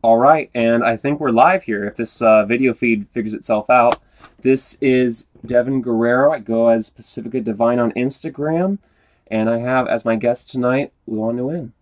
All right, and I think we're live here. If this video feed figures itself out, this is Devin Guerrero. I go as Pacifica Divine on Instagram, and I have as my guest tonight Luan Nguyen.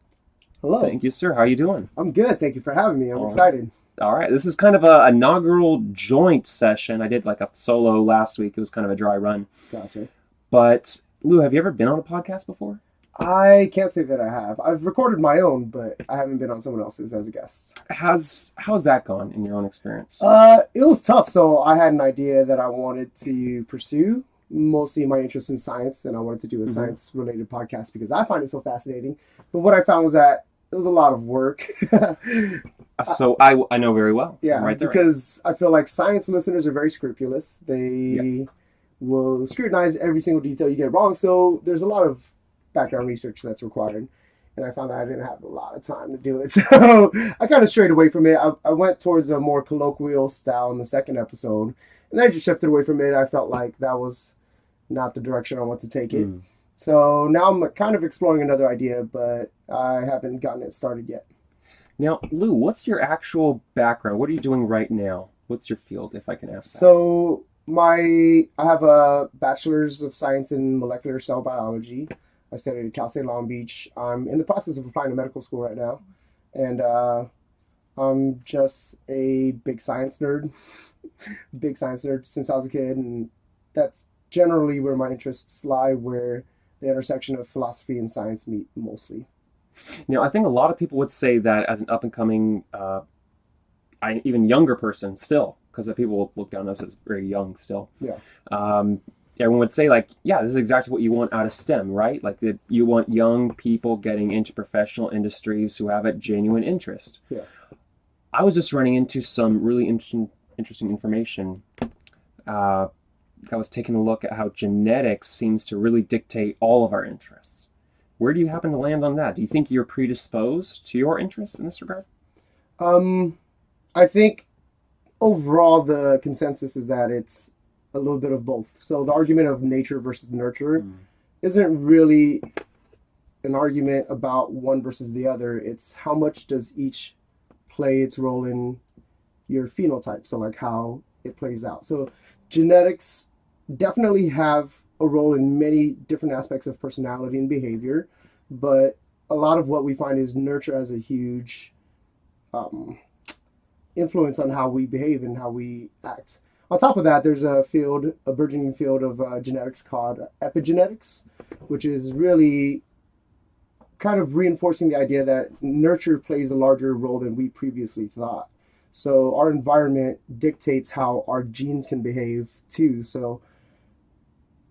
Hello. Thank you, sir. How are you doing? I'm good. Thank you for having me. I'm excited. All right, this is kind of a inaugural joint session. I did like a solo last week. It was kind of a dry run. Gotcha. But Lou, have you ever been on a podcast before? I can't say that I have. I've recorded my own, but I haven't been on someone else's as a guest. How's that gone in your own experience? It was tough. So I had an idea that I wanted to pursue, mostly my interest in science. And I wanted to do a science-related podcast because I find it so fascinating. But what I found was that it was a lot of work. So I know very well. Yeah, right there, because I feel like science listeners are very scrupulous. They will scrutinize every single detail you get wrong. So there's a lot of background research that's required. And I found that I didn't have a lot of time to do it. So I kind of strayed away from it. I went towards a more colloquial style in the second episode. And then I just shifted away from it. I felt like that was not the direction I want to take it. So now I'm kind of exploring another idea, but I haven't gotten it started yet. Now, Lou, what's your actual background? What are you doing right now? What's your field, if I can ask that? So I have a bachelor's of science in molecular cell biology. I studied at Cal State Long Beach. I'm in the process of applying to medical school right now. And I'm just a big science nerd. Big science nerd since I was a kid. And that's generally where my interests lie, where the intersection of philosophy and science meet mostly. Now, I think a lot of people would say that as an up-and-coming, even younger person still, because people look down on us as very young still. Yeah. Everyone would say, like, yeah, this is exactly what you want out of STEM, right? Like, you want young people getting into professional industries who have a genuine interest. Yeah. I was just running into some really interesting information. I was taking a look at how genetics seems to really dictate all of our interests. Where do you happen to land on that? Do you think you're predisposed to your interests in this regard? I think overall the consensus is that it's a little bit of both. So the argument of nature versus nurture isn't really an argument about one versus the other. It's how much does each play its role in your phenotype. So like how it plays out. So genetics definitely have a role in many different aspects of personality and behavior, but a lot of what we find is nurture has a huge influence on how we behave and how we act. On top of that, there's a burgeoning field of genetics called epigenetics, which is really kind of reinforcing the idea that nurture plays a larger role than we previously thought. So our environment dictates how our genes can behave too. So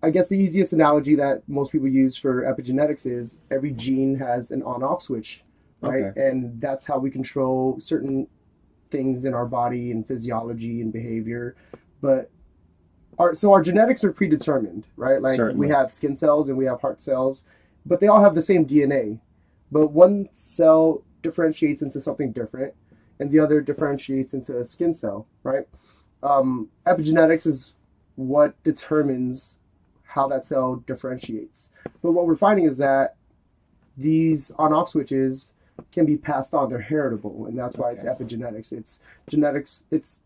I guess the easiest analogy that most people use for epigenetics is every gene has an on-off switch, right? Okay. And that's how we control certain things in our body and physiology and behavior. But our genetics are predetermined, right? Like Certainly. we have skin cells and we have heart cells, but they all have the same DNA. But one cell differentiates into something different, and the other differentiates into a skin cell, right? Epigenetics is what determines how that cell differentiates. But what we're finding is that these on-off switches can be passed on. They're heritable, and that's why it's epigenetics. It's genetics. It's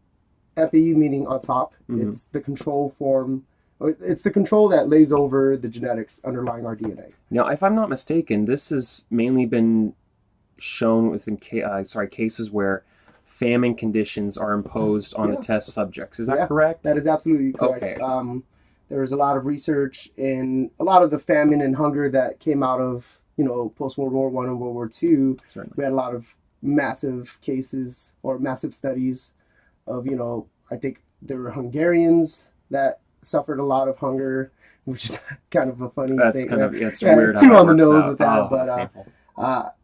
epi meaning on top. It's the control form. It's the control that lays over the genetics underlying our DNA. Now, if I'm not mistaken, this has mainly been shown within cases where famine conditions are imposed on the test subjects. Is that correct? That is absolutely correct. Okay. There was a lot of research in a lot of the famine and hunger that came out of, post-World War I and World War II. Certainly. We had a lot of massive cases or massive studies of, I think there were Hungarians that suffered a lot of hunger, which is kind of a funny thing. That's kind of, it's weird. Too how on the that nose works with out. that, That's but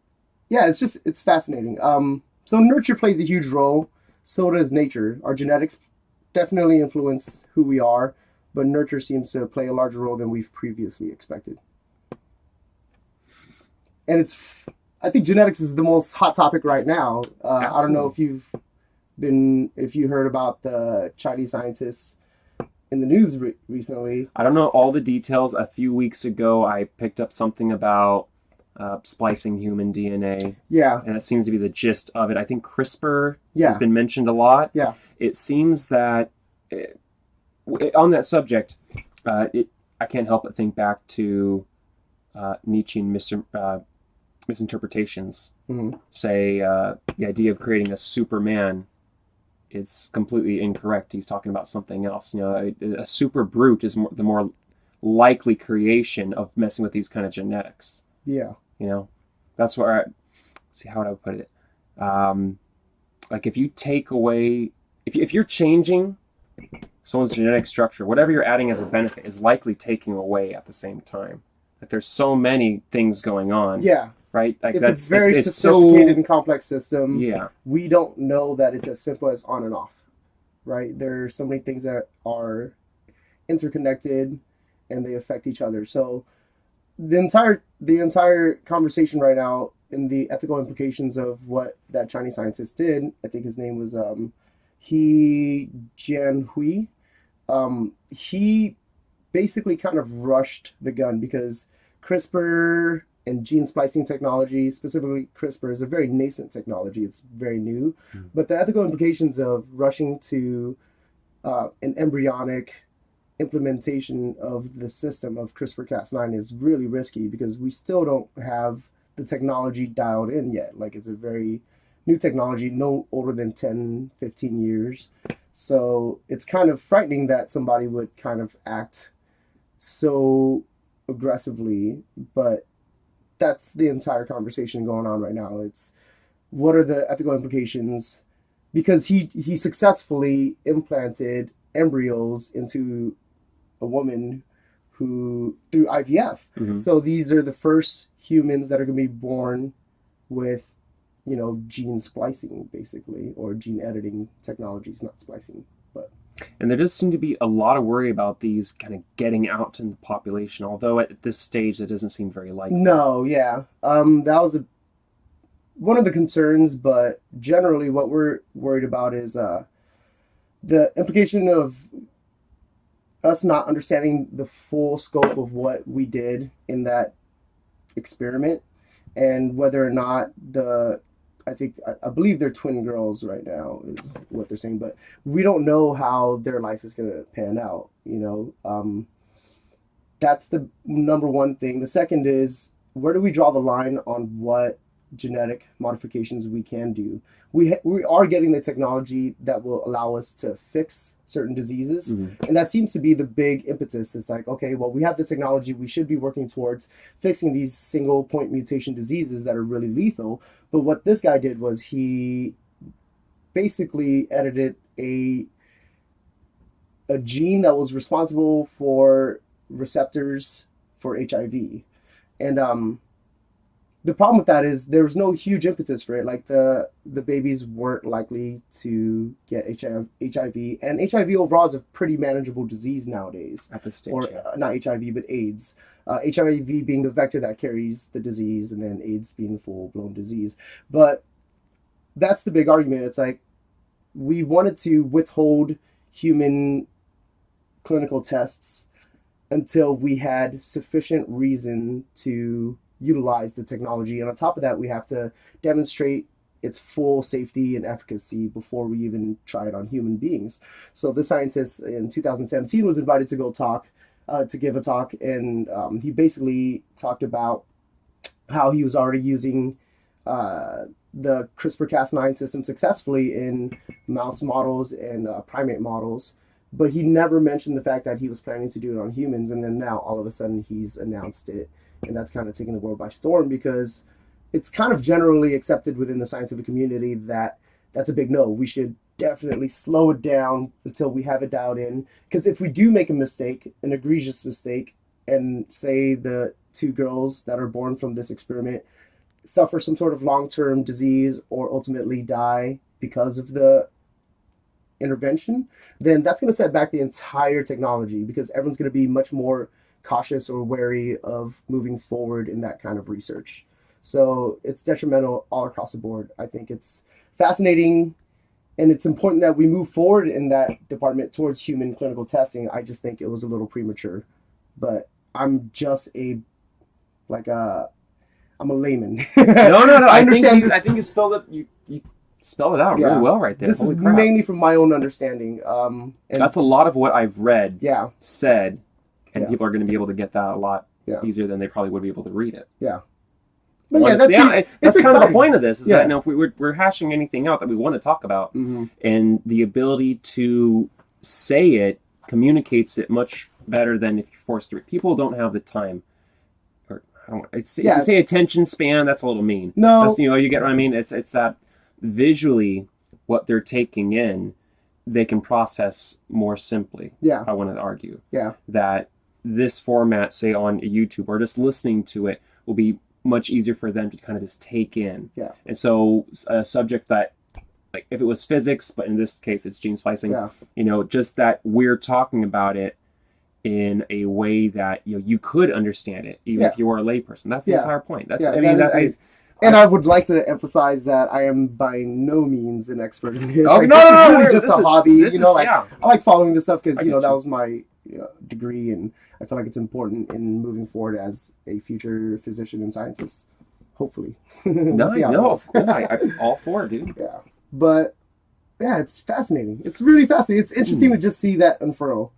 yeah, it's fascinating. So nurture plays a huge role. So does nature. Our genetics definitely influence who we are, but nurture seems to play a larger role than we've previously expected. And I think genetics is the most hot topic right now. I don't know if you heard about the Chinese scientists in the news recently. I don't know all the details. A few weeks ago, I picked up something about splicing human DNA. Yeah, And that seems to be the gist of it. I think CRISPR has yeah, been mentioned a lot. yeah. It seems that on that subject, I can't help but think back to Nietzschean misinterpretations. Hmm. Say the idea of creating a Superman, it's completely incorrect. He's talking about something else. A super brute is the more likely creation of messing with these kind of genetics. Yeah, You know, that's where let's see how would I put it. Um, like if you take away, if you're changing someone's genetic structure, whatever you're adding as a benefit is likely taking away at the same time. Like there's so many things going on, yeah. right? Like It's a that's very it's sophisticated so and complex system. yeah. We don't know that it's as simple as on and off, right? There are so many things that are interconnected and they affect each other. So the entire conversation right now in the ethical implications of what that Chinese scientist did, I think his name was He Jianhui. He basically kind of rushed the gun because CRISPR and gene splicing technology, specifically CRISPR, is a very nascent technology. It's very new. Mm. But the ethical implications of rushing to an embryonic implementation of the system of CRISPR-Cas9 is really risky because we still don't have the technology dialed in yet. Like it's a very new technology, no older than 10, 15 years. So it's kind of frightening that somebody would kind of act so aggressively, but that's the entire conversation going on right now. It's what are the ethical implications? Because he successfully implanted embryos into a woman who through IVF. Mm-hmm. So these are the first humans that are going to be born with, gene splicing basically, or gene editing technologies, not splicing, but And there does seem to be a lot of worry about these kind of getting out in the population, although at this stage that doesn't seem very likely. no, yeah, that was one of the concerns, but generally what we're worried about is the implication of us not understanding the full scope of what we did in that experiment and whether or not I believe they're twin girls right now is what they're saying, but we don't know how their life is going to pan out. That's the number one thing. The second is, where do we draw the line on what genetic modifications we can do? We are getting the technology that will allow us to fix certain diseases, Mm-hmm. and that seems to be the big impetus. It's like, okay, well, we have the technology, we should be working towards fixing these single point mutation diseases that are really lethal. But what this guy did was he basically edited a gene that was responsible for receptors for HIV. And the problem with that is there was no huge impetus for it. Like the babies weren't likely to get HIV, and HIV overall is a pretty manageable disease nowadays. At this stage, Or yeah. not HIV, but AIDS. HIV being the vector that carries the disease, and then AIDS being the full blown disease. But that's the big argument. It's like we wanted to withhold human clinical tests until we had sufficient reason to utilize the technology. And on top of that, we have to demonstrate its full safety and efficacy before we even try it on human beings. So this scientist in 2017 was invited to go to give a talk, and he basically talked about how he was already using the CRISPR-Cas9 system successfully in mouse models and primate models. But he never mentioned the fact that he was planning to do it on humans, and then now all of a sudden he's announced it, and that's kind of taking the world by storm because it's kind of generally accepted within the scientific community that that's a big no. We should definitely slow it down until we have it dialed in, because if we do make a mistake, an egregious mistake, and say the two girls that are born from this experiment suffer some sort of long-term disease or ultimately die because of the intervention, then that's going to set back the entire technology because everyone's going to be much more cautious or wary of moving forward in that kind of research. So it's detrimental all across the board. I think it's fascinating, and it's important that we move forward in that department towards human clinical testing. I just think it was a little premature, but I'm just I'm a layman. No, no, no. I I think understand you, this. I think you spelled it. You spelled it out Yeah, really well right there. this is Holy crap! mainly from my own understanding. And That's a lot of what I've read, yeah, said, and yeah, people are going to be able to get that a lot yeah, easier than they probably would be able to read it. yeah. But yeah, Honestly, yeah, it's that's kind of the exciting. point of this. Is Yeah. that, you know, if we're hashing anything out that we want to talk about, Hmm. and the ability to say it communicates it much better than if you're forced to read. People don't have the time. Or I don't. If you Yeah. say attention span, that's a little mean. No. That's, you know, you get what I mean. It's that visually what they're taking in, they can process more simply. Yeah. I want to argue Yeah. that this format, say on YouTube or just listening to it, will be much easier for them to kind of just take in. Yeah. And so a subject that, like if it was physics, but in this case it's gene splicing, Yeah. you know, just that we're talking about it in a way that, you know, you could understand it even Yeah. if you were a layperson. That's the Yeah. entire point. That's Yeah, I mean that that is and I would like to emphasize that I am by no means an expert in this. Oh, Like, no, this no, is no, really no, just this a is- hobby. this You know, is- like yeah. I like following this stuff because I you know get that you. was my degree, and I feel like it's important in moving forward as a future physician and scientist. Hopefully. No, We'll see how it no, goes. of course, I'm all for it, dude. Yeah, but yeah, it's fascinating. It's really fascinating. It's interesting to just see that unfurl.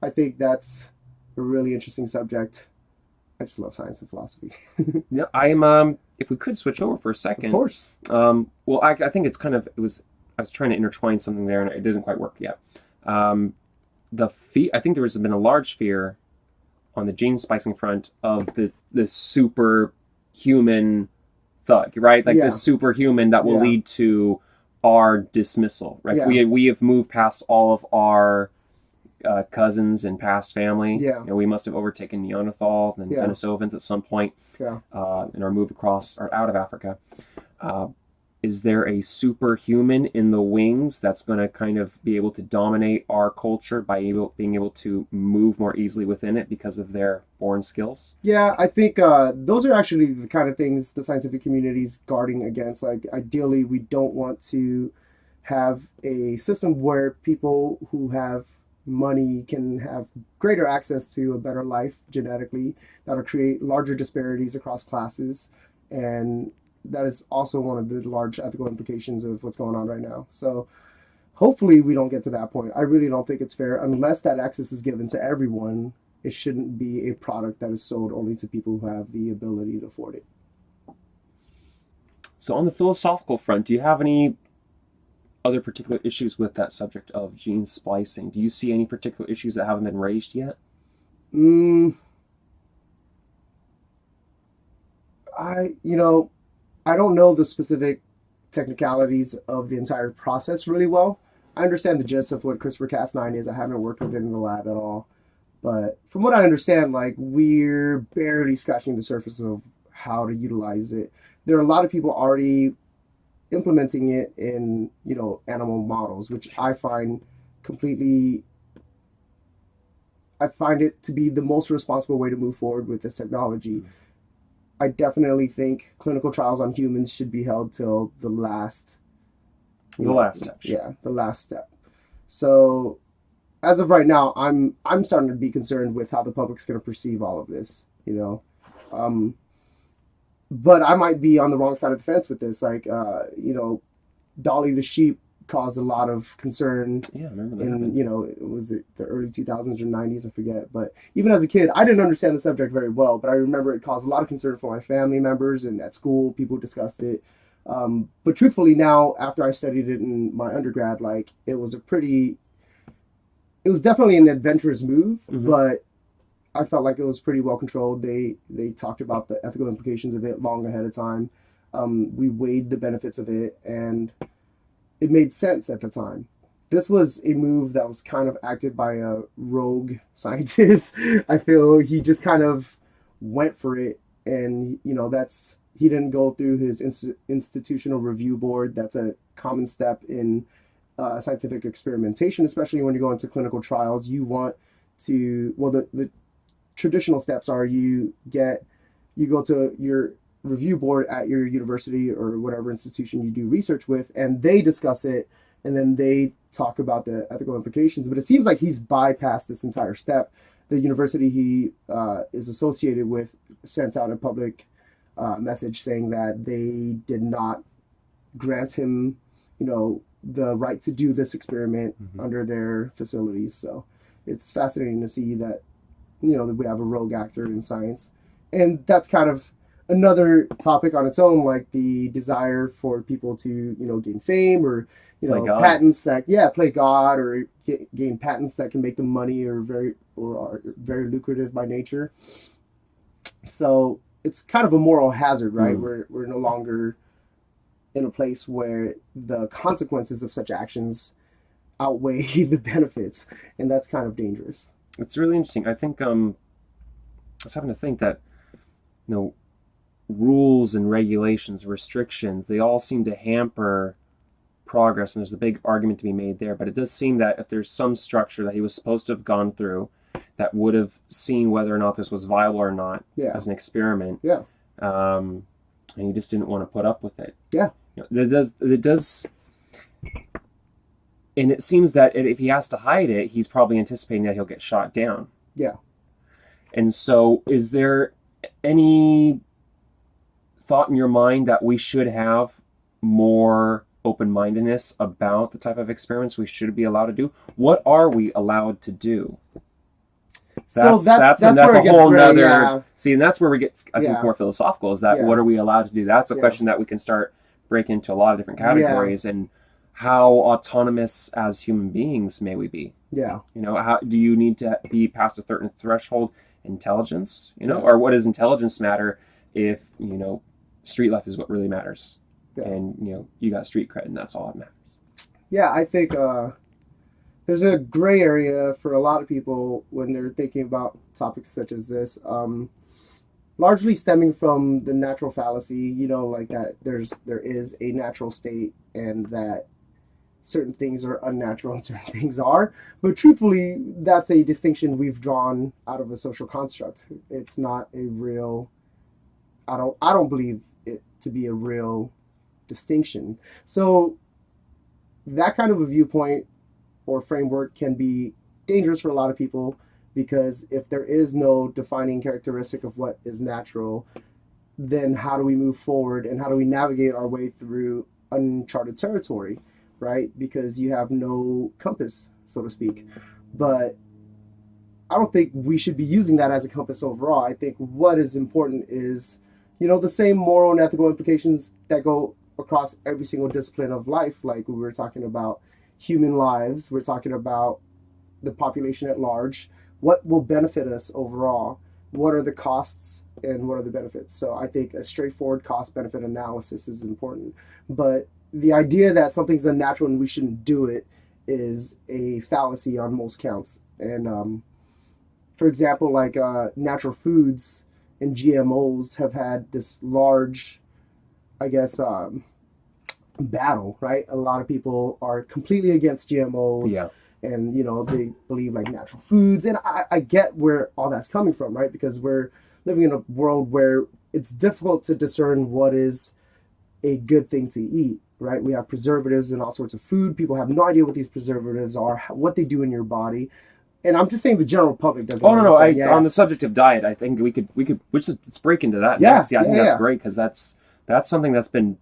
I think that's a really interesting subject. I just love science and philosophy. Yeah, I'm. If we could switch over for a Of second. course. Well, I think it's kind of it was. I was trying to intertwine something there, and it didn't quite work yet. I think there has been a large fear on the gene splicing front of this superhuman thug, right? Like Yeah. this superhuman that will Yeah. lead to our dismissal, right? Yeah. We have moved past all of our cousins and past family. Yeah. You know, we must have overtaken Neanderthals and then Yeah. Denisovans at some point Yeah. in our move across or out of Africa. Is there a superhuman in the wings that's going to kind of be able to dominate our culture by being able to move more easily within it because of their born skills? Yeah, I think those are actually the kind of things the scientific community is guarding against. Like, ideally, we don't want to have a system where people who have money can have greater access to a better life genetically. That'll create larger disparities across classes, and that is also one of the large ethical implications of what's going on right now. So hopefully we don't get to that point. I really don't think it's fair unless that access is given to everyone. It shouldn't be a product that is sold only to people who have the ability to afford it. So on the philosophical front, do you have any other particular issues with that subject of gene splicing? Do you see any particular issues that haven't been raised yet? I don't know the specific technicalities of the entire process really well. I understand the gist of what CRISPR-Cas9 is. I haven't worked with it in the lab at all. But from what I understand, like, we're barely scratching the surface of how to utilize it. There are a lot of people already implementing it in, animal models, which I find it to be the most responsible way to move forward with this technology. I definitely think clinical trials on humans should be held till the last step. Yeah, the last step. So as of right now, I'm starting to be concerned with how the public's going to perceive all of this, but I might be on the wrong side of the fence with this. Like, Dolly the sheep caused a lot of concern. Yeah, I remember that. Was it the early 2000s or 90s? I forget. But even as a kid, I didn't understand the subject very well, but I remember it caused a lot of concern for my family members, and at school, people discussed it. But truthfully, now, after I studied it in my undergrad, like, it was definitely an adventurous move, but I felt like it was pretty well controlled. They talked about the ethical implications of it long ahead of time. We weighed the benefits of it, and it made sense at the time. This was a move that was kind of acted by a rogue scientist. I feel he just kind of went for it, and he didn't go through his institutional review board. That's a common step in scientific experimentation, especially when you go into clinical trials. You want to, well, the traditional steps are you go to your review board at your university or whatever institution you do research with, and they discuss it, and then they talk about the ethical implications. But it seems like he's bypassed this entire step. The university he is associated with sent out a public message saying that they did not grant him, the right to do this experiment under their facilities. So it's fascinating to see that, that we have a rogue actor in science. And that's kind of another topic on its own, like the desire for people to, gain fame or, patents that, play God or gain patents that can make them money or are very lucrative by nature. So it's kind of a moral hazard, right? We're no longer in a place where the consequences of such actions outweigh the benefits, and that's kind of dangerous. It's really interesting. I think I was having to think that rules and regulations, restrictions, they all seem to hamper progress, and there's a big argument to be made there. But it does seem that if there's some structure that he was supposed to have gone through that would have seen whether or not this was viable or not as an experiment, and he just didn't want to put up with it. It does, and it seems that if he has to hide it, he's probably anticipating that he'll get shot down. And so, is there any thought in your mind that we should have more open-mindedness about the type of experiments we should be allowed to do? What are we allowed to do? That's a whole nother. See, and that's where we get, I think, more philosophical. Is that what are we allowed to do? That's a question that we can start breaking into a lot of different categories, and how autonomous as human beings may we be? How do you need to be past a certain threshold? Intelligence, or what does intelligence matter if street life is what really matters, and you got street cred, and that's all that matters. I think there's a gray area for a lot of people when they're thinking about topics such as this, largely stemming from the natural fallacy, like that there is a natural state and that certain things are unnatural and certain things are. But truthfully, that's a distinction we've drawn out of a social construct. It's not a real, I don't believe it to be a real distinction. So that kind of a viewpoint or framework can be dangerous for a lot of people, because if there is no defining characteristic of what is natural, then how do we move forward and how do we navigate our way through uncharted territory? Right? Because you have no compass, so to speak. But I don't think we should be using that as a compass overall. I think what is important is, the same moral and ethical implications that go across every single discipline of life. Like we were talking about human lives, we're talking about the population at large. What will benefit us overall? What are the costs and what are the benefits? So I think a straightforward cost-benefit analysis is important. But the idea that something's unnatural and we shouldn't do it is a fallacy on most counts. And for example, like natural foods and GMOs have had this large, I guess, battle, right? A lot of people are completely against GMOs. And, they believe like natural foods. And I get where all that's coming from, right? Because we're living in a world where it's difficult to discern what is a good thing to eat. Right? We have preservatives in all sorts of food. People have no idea what these preservatives are, what they do in your body. And I'm just saying the general public doesn't. Oh, no. On the subject of diet, I think we could let's break into that next. I think that's great, because that's something that's been,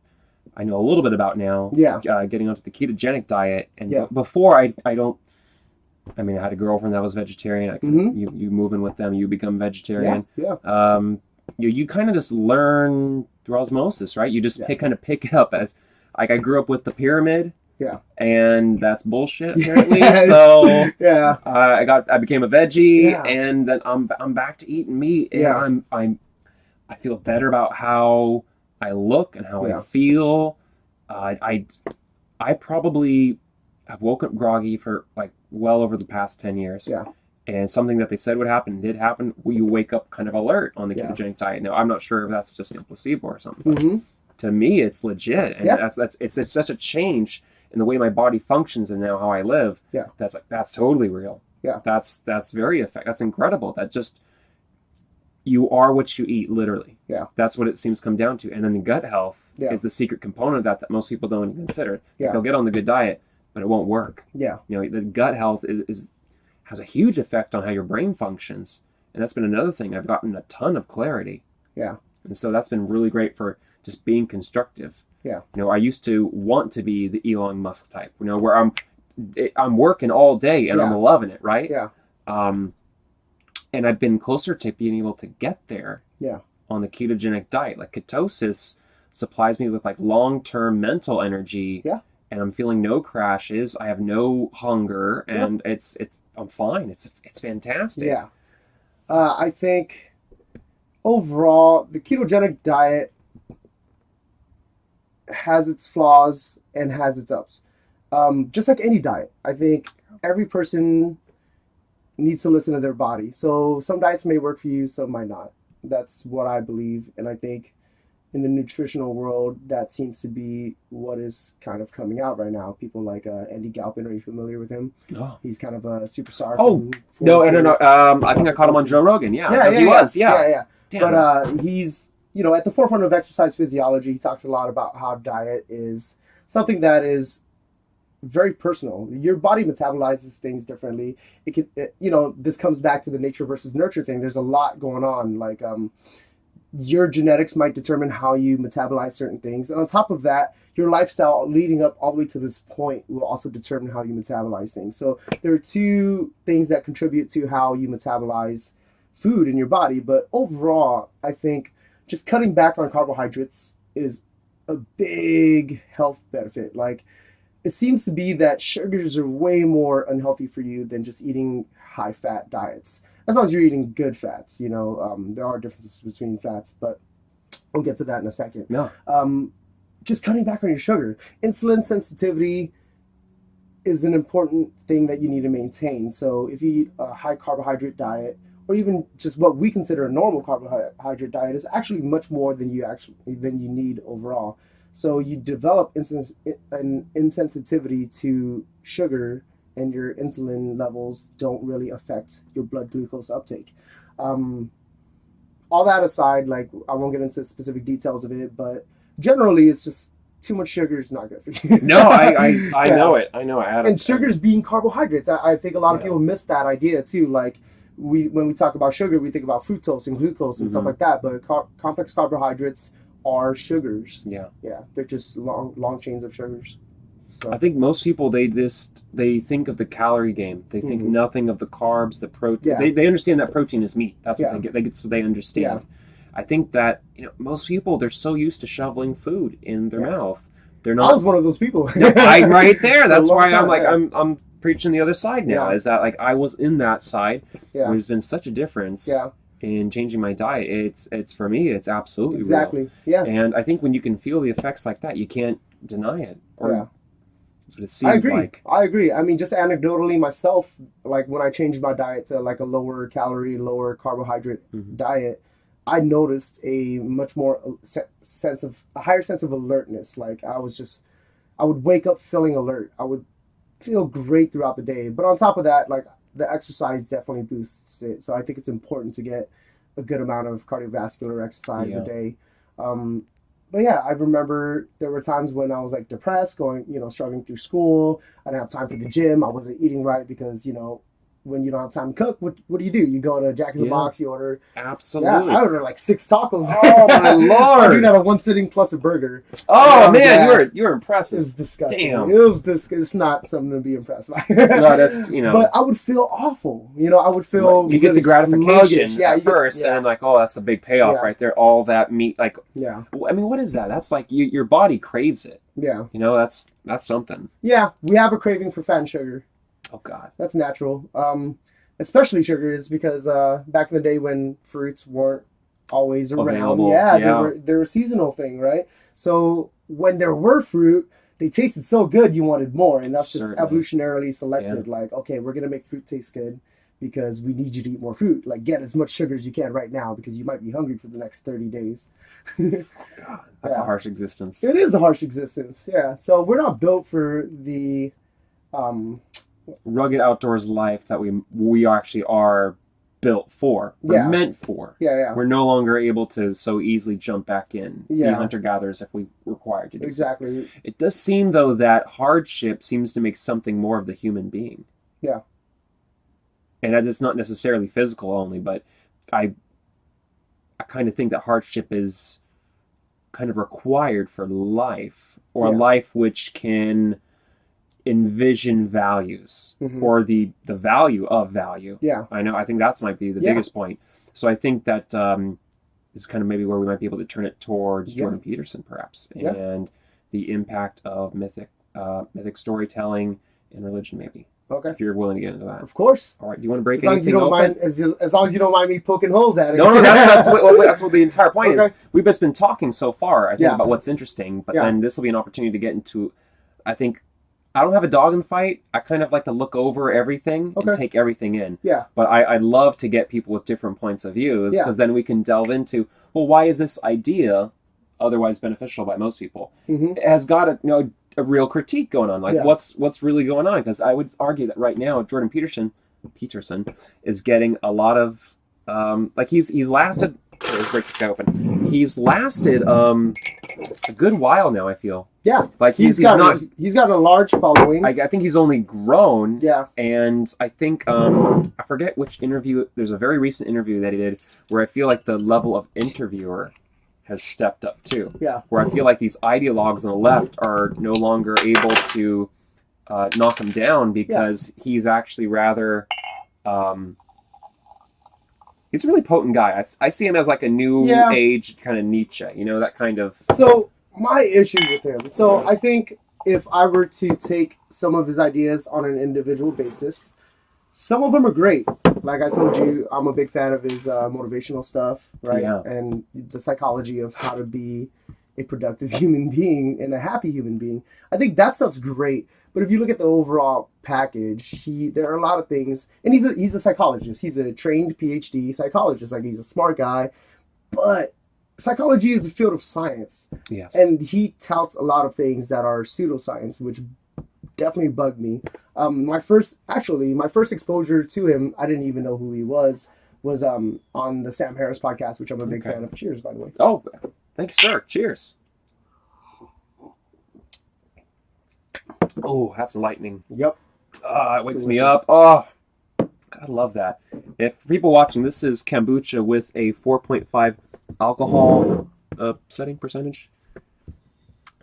I know a little bit about now. Getting onto the ketogenic diet. And before I had a girlfriend that was vegetarian. You move in with them, you become vegetarian. You kind of just learn through osmosis, right? You just pick it up as, like, I grew up with the pyramid, and that's bullshit apparently. So I became a veggie, and then I'm back to eating meat, and I feel better about how I look and how I feel. I probably have woken up groggy for like well over the past 10 years. And something that they said would happen did happen. You wake up kind of alert on the ketogenic diet. Now, I'm not sure if that's just a placebo or something. But to me, it's legit, and it's such a change in the way my body functions and now how I live. That's totally real. That's very effective. That's incredible. That just, you are what you eat, literally. That's what it seems to come down to. And then the gut health is the secret component of that that most people don't even consider. They'll get on the good diet, but it won't work. The gut health has a huge effect on how your brain functions, and that's been another thing. I've gotten a ton of clarity. And so that's been really great for just being constructive. Yeah. I used to want to be the Elon Musk type, where I'm working all day and I'm Yeah. loving it, right? Yeah. Um, and I've been closer to being able to get there Yeah. on the ketogenic diet. Like ketosis supplies me with like long-term mental energy, Yeah. and I'm feeling no crashes. I have no hunger, Yeah. and it's I'm fine. It's fantastic. Yeah. I think overall, the ketogenic diet has its flaws and has its ups. Just like any diet, I think every person needs to listen to their body. So some diets may work for you, some might not. That's what I believe, and I think in the nutritional world, that seems to be what is kind of coming out right now. People like Andy Galpin, are you familiar with him? Oh. He's kind of a superstar. Oh, no. I think I caught him on Joe Rogan. Yeah, he was. Yeah. Damn. But he's, at the forefront of exercise physiology. He talks a lot about how diet is something that is very personal. Your body metabolizes things differently. This comes back to the nature versus nurture thing. There's a lot going on. Like, your genetics might determine how you metabolize certain things. And on top of that, your lifestyle leading up all the way to this point will also determine how you metabolize things. So there are two things that contribute to how you metabolize food in your body. But overall, I think just cutting back on carbohydrates is a big health benefit. Like, it seems to be that sugars are way more unhealthy for you than just eating high-fat diets. As long as you're eating good fats, there are differences between fats, but we'll get to that in a second. No. Just cutting back on your sugar. Insulin sensitivity is an important thing that you need to maintain. So if you eat a high carbohydrate diet, or even just what we consider a normal carbohydrate diet, is actually much more than you need overall. So you develop an insensitivity to sugar, and your insulin levels don't really affect your blood glucose uptake. All that aside, like, I won't get into specific details of it, but generally it's just too much sugar is not good for you. No, I know it. I know it. And sugars being carbohydrates, I think a lot of people miss that idea too. Like, when we talk about sugar, we think about fructose and glucose and stuff like that, but complex carbohydrates are sugars. Yeah, they're just long chains of sugars. So. I think most people they think of the calorie game. They think nothing of the carbs, the protein. Yeah. They understand that protein is meat. That's what they get. That's what they understand. Yeah. I think that most people, they're so used to shoveling food in their mouth. They're not. I was one of those people. I'm right there. That's why I'm like I'm preaching the other side now. Is that like I was in that side. Yeah. There's been such a difference. Yeah. In changing my diet, it's for me, it's absolutely real. Yeah. And I think when you can feel the effects like that, you can't deny it. That's what it seems like. I agree. I mean, just anecdotally myself, like when I changed my diet to like a lower calorie, lower carbohydrate diet, I noticed a much more a higher sense of alertness. Like I would wake up feeling alert. I would feel great throughout the day. But on top of that, like, the exercise definitely boosts it. So I think it's important to get a good amount of cardiovascular exercise a day. But yeah, I remember there were times when I was like depressed, struggling through school. I didn't have time for the gym. I wasn't eating right because, when you don't have time to cook, what do? You go to Jack in the Box, you order. Absolutely. Yeah, I ordered like 6 tacos. Oh my Lord! I do that at one sitting plus a burger. Oh man, you were impressive. It was disgusting. Damn. It was disgusting. It's not something to be impressed by. No, that's But I would feel awful. I would feel. You get the gratification at first, and like, oh, that's the big payoff right there. All that meat, like. Yeah. I mean, what is that? That's like your body craves it. Yeah. That's something. Yeah, we have a craving for fat and sugar. Oh God. That's natural. Especially sugars, because back in the day when fruits weren't always around, they were a seasonal thing, right? So when there were fruit, they tasted so good you wanted more, and that's just evolutionarily selected. Yeah. Like, okay, we're gonna make fruit taste good because we need you to eat more fruit. Like, get as much sugar as you can right now because you might be hungry for the next 30 days. God, that's a harsh existence. It is a harsh existence. Yeah. So we're not built for the rugged outdoors life that we actually are built for. We're meant for. Yeah. We're no longer able to so easily jump back in. Be hunter-gatherers if we required to do exactly. So. It does seem, though, that hardship seems to make something more of the human being. Yeah. And that is not necessarily physical only, but I I kind of think that hardship is kind of required for life, or a Yeah. life which can envision values, or the value of value. Yeah. I think that's might be the Yeah. biggest point. So I think that is kind of maybe where we might be able to turn it towards Yeah. Jordan Peterson, perhaps, Yeah. and the impact of mythic storytelling in religion, maybe. Okay. If you're willing to get into that. Of course. All right. Do you want to break As long as you anything don't open? mind, as long as you don't mind me poking holes at it. No, that's what the entire point is. Okay. We've just been talking so far, I think, Yeah. about what's interesting, but Yeah. then this will be an opportunity to get into, I think, I don't have a dog in the fight. I kind of like to look over everything and Okay. take everything in. Yeah. But I love to get people with different points of views, Yeah. because then we can delve into, well, why is this idea otherwise beneficial by most people? Mm-hmm. It has got a real critique going on. Like, Yeah. what's really going on? Because I would argue that right now Jordan Peterson is getting a lot of like he's lasted. Let's break this guy open. He's lasted a good while now, I feel. Yeah. Like He's got a large following. I think he's only grown. Yeah. And I think I forget which interview. There's a very recent interview that he did where I feel like the level of interviewer has stepped up too. Yeah. Where I feel like these ideologues on the left are no longer able to knock him down, because he's actually rather he's a really potent guy. I see him as like a new age kind of Nietzsche, that kind of. So my issue with him. So I think if I were to take some of his ideas on an individual basis, some of them are great. Like I told you, I'm a big fan of his motivational stuff, right? Yeah. And the psychology of how to be a productive human being and a happy human being. I think that stuff's great. But if you look at the overall package, there are a lot of things, and he's a psychologist. He's a trained PhD psychologist. Like, he's a smart guy, but psychology is a field of science. Yes. And he touts a lot of things that are pseudoscience, which definitely bugged me. My first exposure to him, I didn't even know who he was on the Sam Harris podcast, which I'm a big fan of. Cheers, by the way. Oh, thank you, sir. Cheers. Oh, that's enlightening. Yep. It wakes me up. Oh, I love that. If for people watching, this is kombucha with a 4.5 alcohol setting percentage.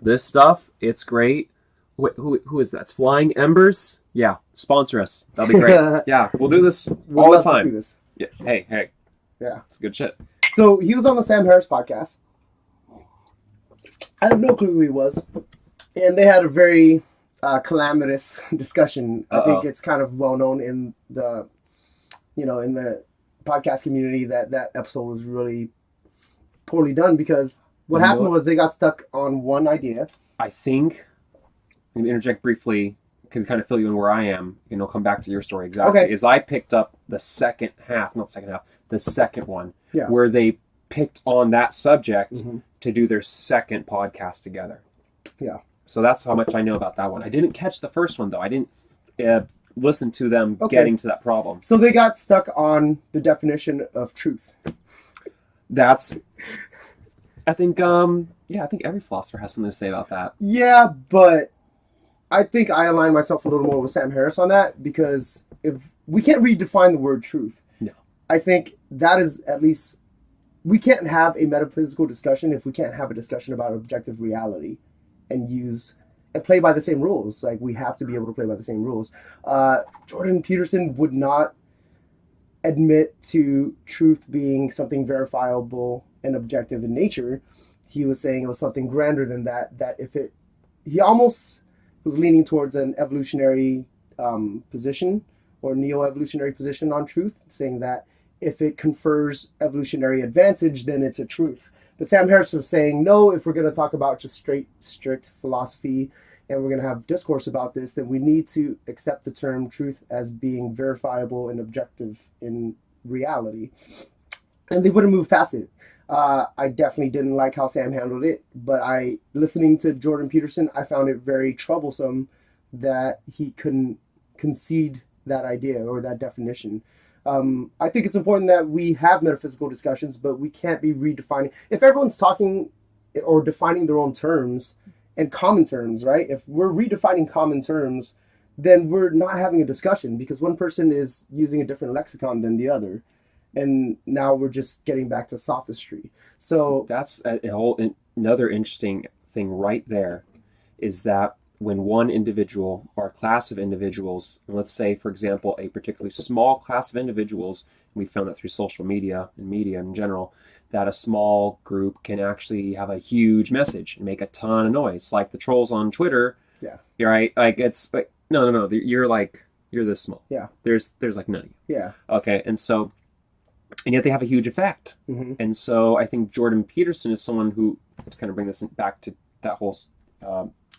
This stuff, it's great. Wait, who is that? It's Flying Embers. Yeah, sponsor us. That'll be great. Yeah, we'll do this all the time. This. Yeah. Hey. Yeah, it's good shit. So he was on the Sam Harris podcast. I have no clue who he was, and they had a very calamitous discussion. I think it's kind of well known in the podcast community that episode was really poorly done, because what happened was they got stuck on one idea. I think, I'm going to interject briefly, can kind of fill you in where I am, and I'll come back to your story exactly. Okay. Is I picked up the second one, where they picked on that subject to do their second podcast together. Yeah. So that's how much I know about that one. I didn't catch the first one, though. I didn't listen to them getting to that problem. So they got stuck on the definition of truth. I think every philosopher has something to say about that. Yeah, but I think I align myself a little more with Sam Harris on that, because if we can't redefine the word truth. No. I think that is, at least, we can't have a metaphysical discussion if we can't have a discussion about objective reality and play by the same rules. Like, we have to be able to play by the same rules. Jordan Peterson would not admit to truth being something verifiable and objective in nature. He was saying it was something grander than that, he almost was leaning towards an evolutionary position, or neo-evolutionary position on truth, saying that if it confers evolutionary advantage, then it's a truth. But Sam Harris was saying, no, if we're going to talk about just strict philosophy, and we're going to have discourse about this, then we need to accept the term truth as being verifiable and objective in reality. And they wouldn't move past it. I definitely didn't like how Sam handled it, but listening to Jordan Peterson, I found it very troublesome that he couldn't concede that idea or that definition. I think it's important that we have metaphysical discussions, but we can't be redefining. If everyone's talking or defining their own terms and common terms, right? If we're redefining common terms, then we're not having a discussion, because one person is using a different lexicon than the other. and now we're just getting back to sophistry. So That's a whole another interesting thing right there, is that when one individual or a class of individuals, and let's say, for example, a particularly small class of individuals, and we found that through social media and media in general, that a small group can actually have a huge message and make a ton of noise, like the trolls on Twitter. yeah, Right? Like it's like no, you're this small. yeah, There's like none of you. yeah. Okay, and yet they have a huge effect. Hmm. And so I think Jordan Peterson is someone who, to kind of bring this back to that whole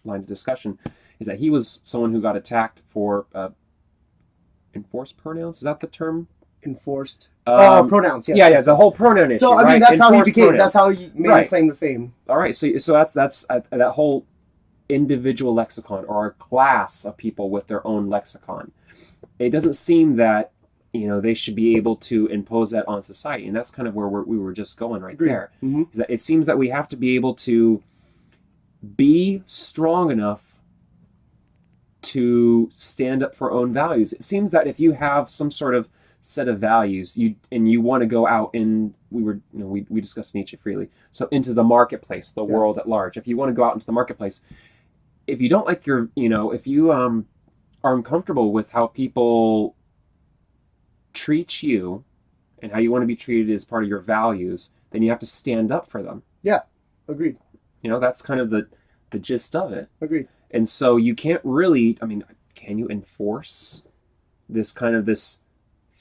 line of discussion, is that he was someone who got attacked for enforced pronouns. Is that the term? Enforced pronouns. Yes, Yeah, yes, the yes. whole pronoun issue. So I mean, right? that's how he Enforced became. pronouns. That's how he made Right. his claim to fame. All right, so that's that whole individual lexicon, or a class of people with their own lexicon. It doesn't seem that they should be able to impose that on society, and that's kind of where we were just going right Agreed. there. Hmm. That it seems that we have to be able to be strong enough to stand up for our own values. It seems that if you have some sort of set of values, you want to go out in we discussed Nietzsche freely, so into the marketplace, the Yeah. world at large. If you want to go out into the marketplace, if you don't like if you are uncomfortable with how people treat you and how you want to be treated as part of your values, then you have to stand up for them. Yeah, agreed. That's kind of the gist of it. Agreed. And so you can't really, I mean, can you enforce this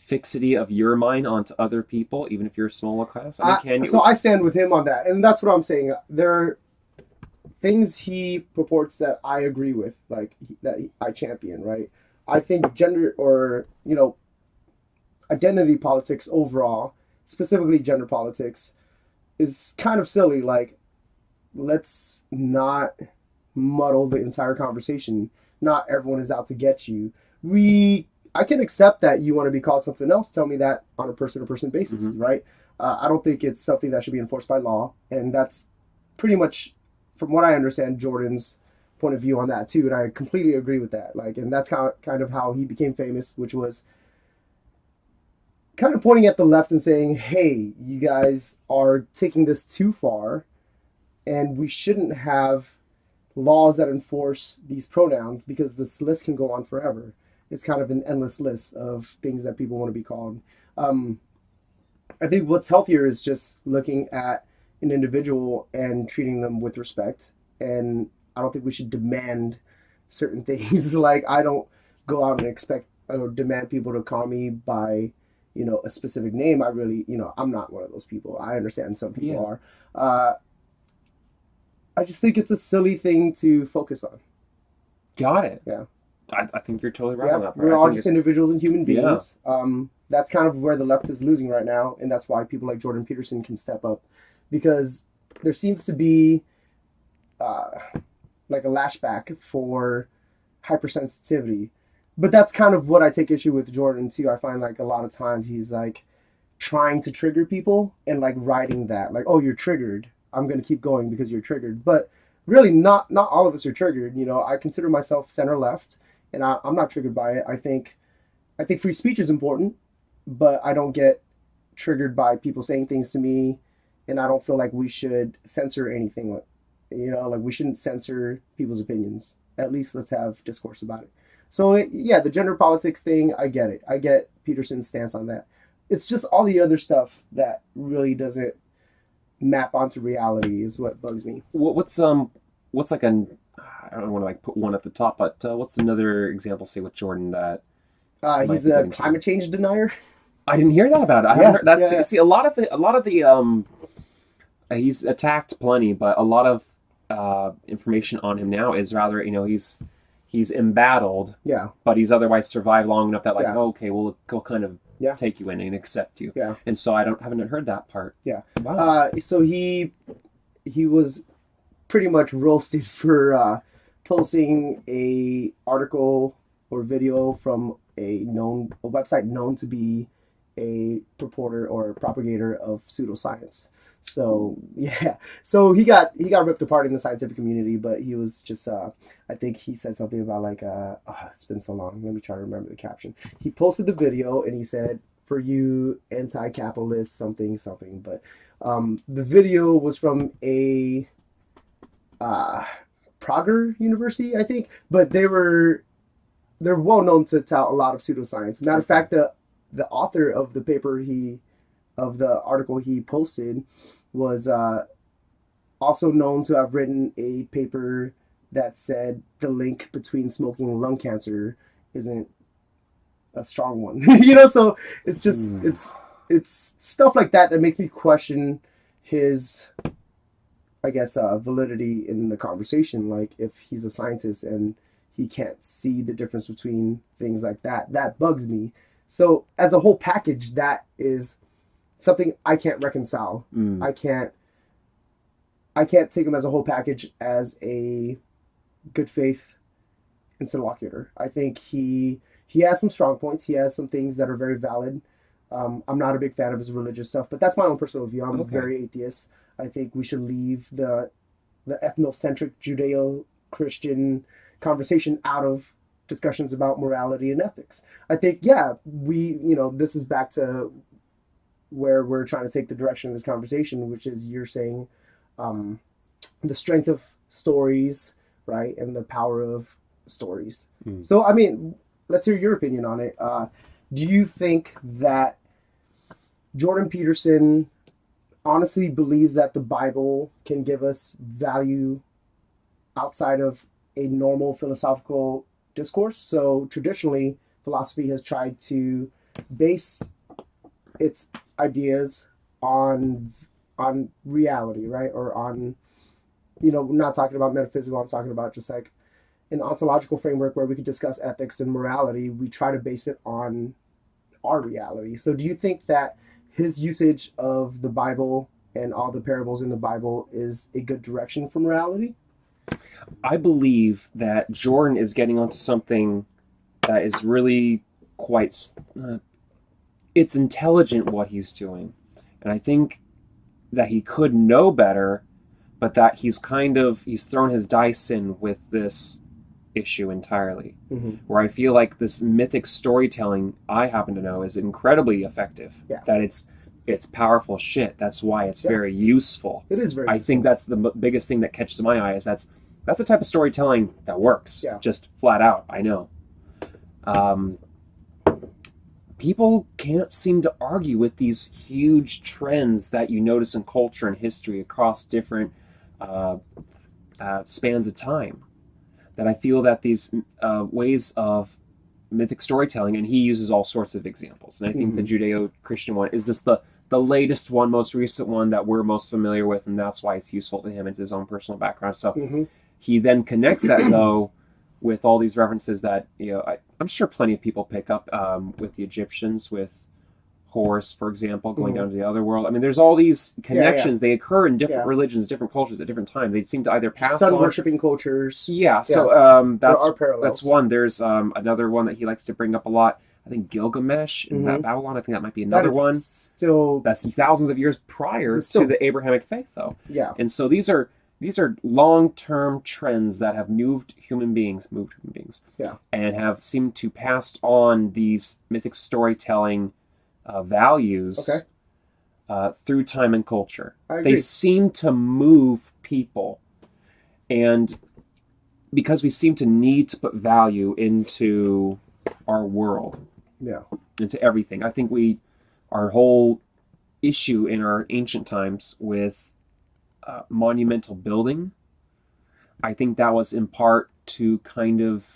fixity of your mind onto other people, even if you're a smaller class? I mean, can you? So I stand with him on that, and that's what I'm saying. There are things he purports that I agree with, like I champion. Right? I think gender or identity politics overall, specifically gender politics, is kind of silly. Like, let's not muddle the entire conversation. Not everyone is out to get you. I can accept that you want to be called something else. Tell me that on a person-to-person basis, Mhm. right? I don't think it's something that should be enforced by law, and that's pretty much, from what I understand, Jordan's point of view on that too. And I completely agree with that. Like, and that's kind of how he became famous, which was kind of pointing at the left and saying, "Hey, you guys are taking this too far, and we shouldn't have laws that enforce these pronouns because this list can go on forever." It's kind of an endless list of things that people want to be called. Um, I think what's healthier is just looking at an individual and treating them with respect. And I don't think we should demand certain things. Like, I don't go out and expect or demand people to call me by, a specific name. I really, I'm not one of those people. I understand some people Yeah. are. I just think it's a silly thing to focus on. Got it. Yeah. I think you're totally right on Yeah, that part. we're I all think just individuals and human Yeah. beings. That's kind of where the left is losing right now, and that's why people like Jordan Peterson can step up, because there seems to be uh, like a lashback for hypersensitivity. But that's kind of what I take issue with Jordan too. I find like a lot of times he's like trying to trigger people and like riding that, like, oh, you're triggered, I'm gonna keep going because you're triggered. But really, not all of us are triggered. I consider myself center left, and I'm not triggered by it. I think free speech is important, but I don't get triggered by people saying things to me, and I don't feel like we should censor anything. Like we shouldn't censor people's opinions. At least let's have discourse about it. So yeah, the gender politics thing, I get it. I get Peterson's stance on that. It's just all the other stuff that really doesn't map onto reality is what bugs me. what's like I don't want to like put one at the top, but what's another example, say, with Jordan that might He's be a getting to? climate change denier. I didn't hear that about it. I Yeah, haven't heard that's yeah. see a lot of the he's attacked plenty, but a lot of information on him now is rather, he's embattled, Yeah, but he's otherwise survived long enough that, like, Yeah. oh, okay, we'll kind of Yeah. take you in and accept you. yeah, And so haven't heard that part. yeah. Wow. So he was pretty much roasted for posting a article or video from a website known to be a purporter or propagator of pseudoscience. So yeah, so he got ripped apart in the scientific community, but he was just I think he said something about like it's been so long. Let me try to remember the caption. He posted the video and he said, for you anti-capitalist something something. But the video was from a Prager University, I think, but they're well known to tout a lot of pseudoscience. Matter of fact, the author of the article he posted was also known to have written a paper that said the link between smoking and lung cancer isn't a strong one. So it's just it's stuff like that that makes me question his, I guess, validity in the conversation. Like, if he's a scientist and he can't see the difference between things like that, that bugs me. So as a whole package, that is something I can't reconcile. I can't take him as a whole package as a good faith interlocutor. I think he has some strong points. He has some things that are very valid. I'm not a big fan of his religious stuff, but that's my own personal view. I'm very atheist. I think we should leave the ethnocentric Judeo-Christian conversation out of discussions about morality and ethics. I think, this is back to where we're trying to take the direction of this conversation, which is, you're saying the strength of stories, right, and the power of stories. So, I mean, let's hear your opinion on it. Do you think that Jordan Peterson honestly believes that the Bible can give us value outside of a normal philosophical discourse? So traditionally, philosophy has tried to base its ideas on reality, right? Or on, we're not talking about metaphysical, I'm talking about just like an ontological framework where we could discuss ethics and morality. We try to base it on our reality. So do you think that his usage of the Bible and all the parables in the Bible is a good direction for morality? I believe that Jordan is getting onto something that is really quite... it's intelligent what he's doing. And I think that he could know better, but that he's thrown his dice in with this issue entirely. Where I feel like this mythic storytelling, I happen to know, is incredibly effective. That it's powerful shit. That's why it's very useful. It is very I useful. think that's the biggest thing that catches my eye, is that's the type of storytelling that works. Just flat out, I know. People can't seem to argue with these huge trends that you notice in culture and history across different spans of time. That I feel that these ways of mythic storytelling, and he uses all sorts of examples, and I think the Judeo-Christian one is just the latest one, most recent one that we're most familiar with, and that's why it's useful to him and his own personal background. So he then connects that, though, with all these references that, I'm sure plenty of people pick up with the Egyptians, with Horus, for example, going down to the other world. I mean, there's all these connections. They occur in different religions, different cultures at different times. They seem to either pass on... Sun-worshipping cultures. So there are parallels. That's one. There's another one that he likes to bring up a lot. I think Gilgamesh in Babylon, I think that might be another one. That's thousands of years prior to the Abrahamic faith, though. And so these are long-term trends that have moved human beings, and have seemed to pass on these mythic storytelling values through time and culture. They seem to move people, and because we seem to need to put value into our world, into everything. I think our whole issue in our ancient times with monumental building, I think that was in part to kind of,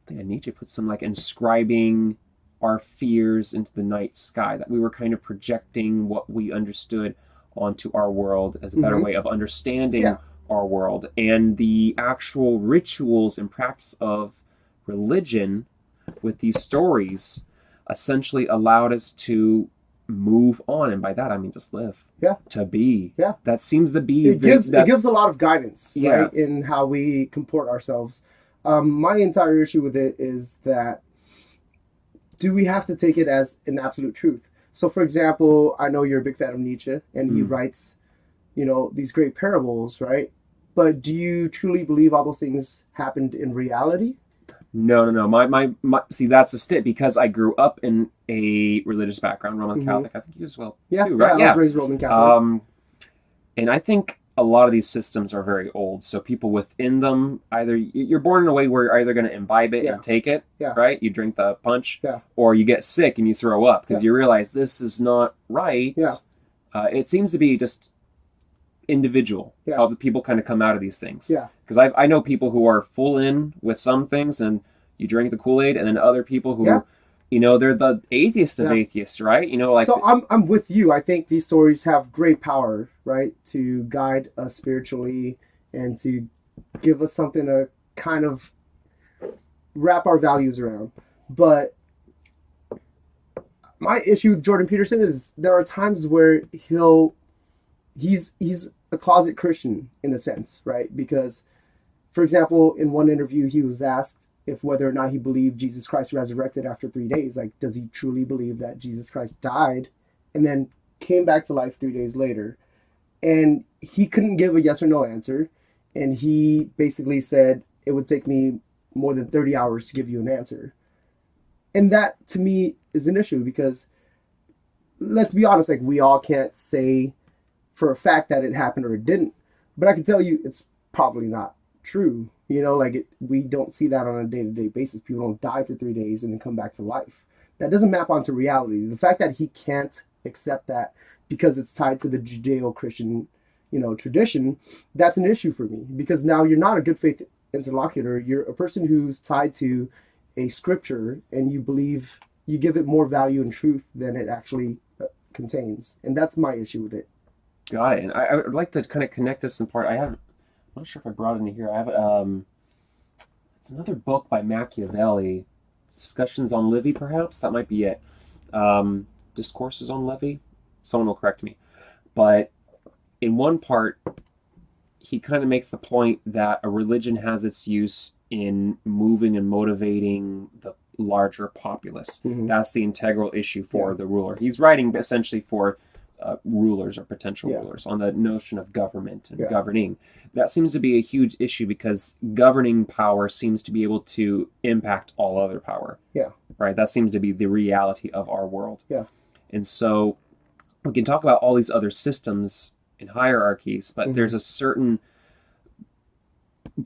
I think Nietzsche put some like inscribing our fears into the night sky, that we were kind of projecting what we understood onto our world as a better way of understanding our world. And the actual rituals and practice of religion with these stories essentially allowed us to move on, and by that I mean just live. To be. That seems to be... It gives a lot of guidance, right, in how we comport ourselves. My entire issue with it is that, do we have to take it as an absolute truth? So, for example, I know you're a big fan of Nietzsche, and he writes, these great parables, right? But do you truly believe all those things happened in reality? No. My see, that's a stip because I grew up in a religious background, Roman Hmm. Catholic. I think you as well Yeah, too, yeah. right? I was Yeah. raised Roman Catholic. Um, and I think a lot of these systems are very old. So people within them, either you're born in a way where you're either going to imbibe it Yeah, and take it, yeah, right? You drink the punch, yeah, or you get sick and you throw up because yeah, you realize this is not right. yeah, It seems to be just individual yeah, how the people kind of come out of these things. yeah. Because I know people who are full in with some things and you drink the Kool Aid, and then other people Yeah. who, they're the atheist of Yeah. atheists, right? Like, So I'm with you. I think these stories have great power, right, to guide us spiritually and to give us something to kind of wrap our values around. But my issue with Jordan Peterson is there are times where he's a closet Christian in a sense, right? Because, for example, in one interview, he was asked if whether or not he believed Jesus Christ resurrected after 3 days. Like, does he truly believe that Jesus Christ died and then came back to life 3 days later? And he couldn't give a yes or no answer. And he basically said, it would take me more than 30 hours to give you an answer. And that to me is an issue because let's be honest, like we all can't say for a fact that it happened or it didn't. But I can tell you it's probably not true. We don't see that on a day-to-day basis. People don't die for 3 days and then come back to life. That doesn't map onto reality. The fact that he can't accept that because it's tied to the Judeo-Christian, tradition, that's an issue for me because now you're not a good faith interlocutor. You're a person who's tied to a scripture and you give it more value and truth than it actually contains. And that's my issue with it. got it. And I would like to kind of connect this in part. I'm not sure if I brought it in here. I have it's another book by Machiavelli, Discussions on Livy, perhaps that might be it. Discourses on Livy. Someone will correct me, but in one part, he kind of makes the point that a religion has its use in moving and motivating the larger populace. Mm-hmm. That's the integral issue for Yeah. the ruler. He's writing essentially for rulers or potential Yeah. rulers on the notion of government and Yeah. governing. That seems to be a huge issue because governing power seems to be able to impact all other power. Yeah. Right? That seems to be the reality of our world. Yeah. And so we can talk about all these other systems in hierarchies, but Mhm. there's a certain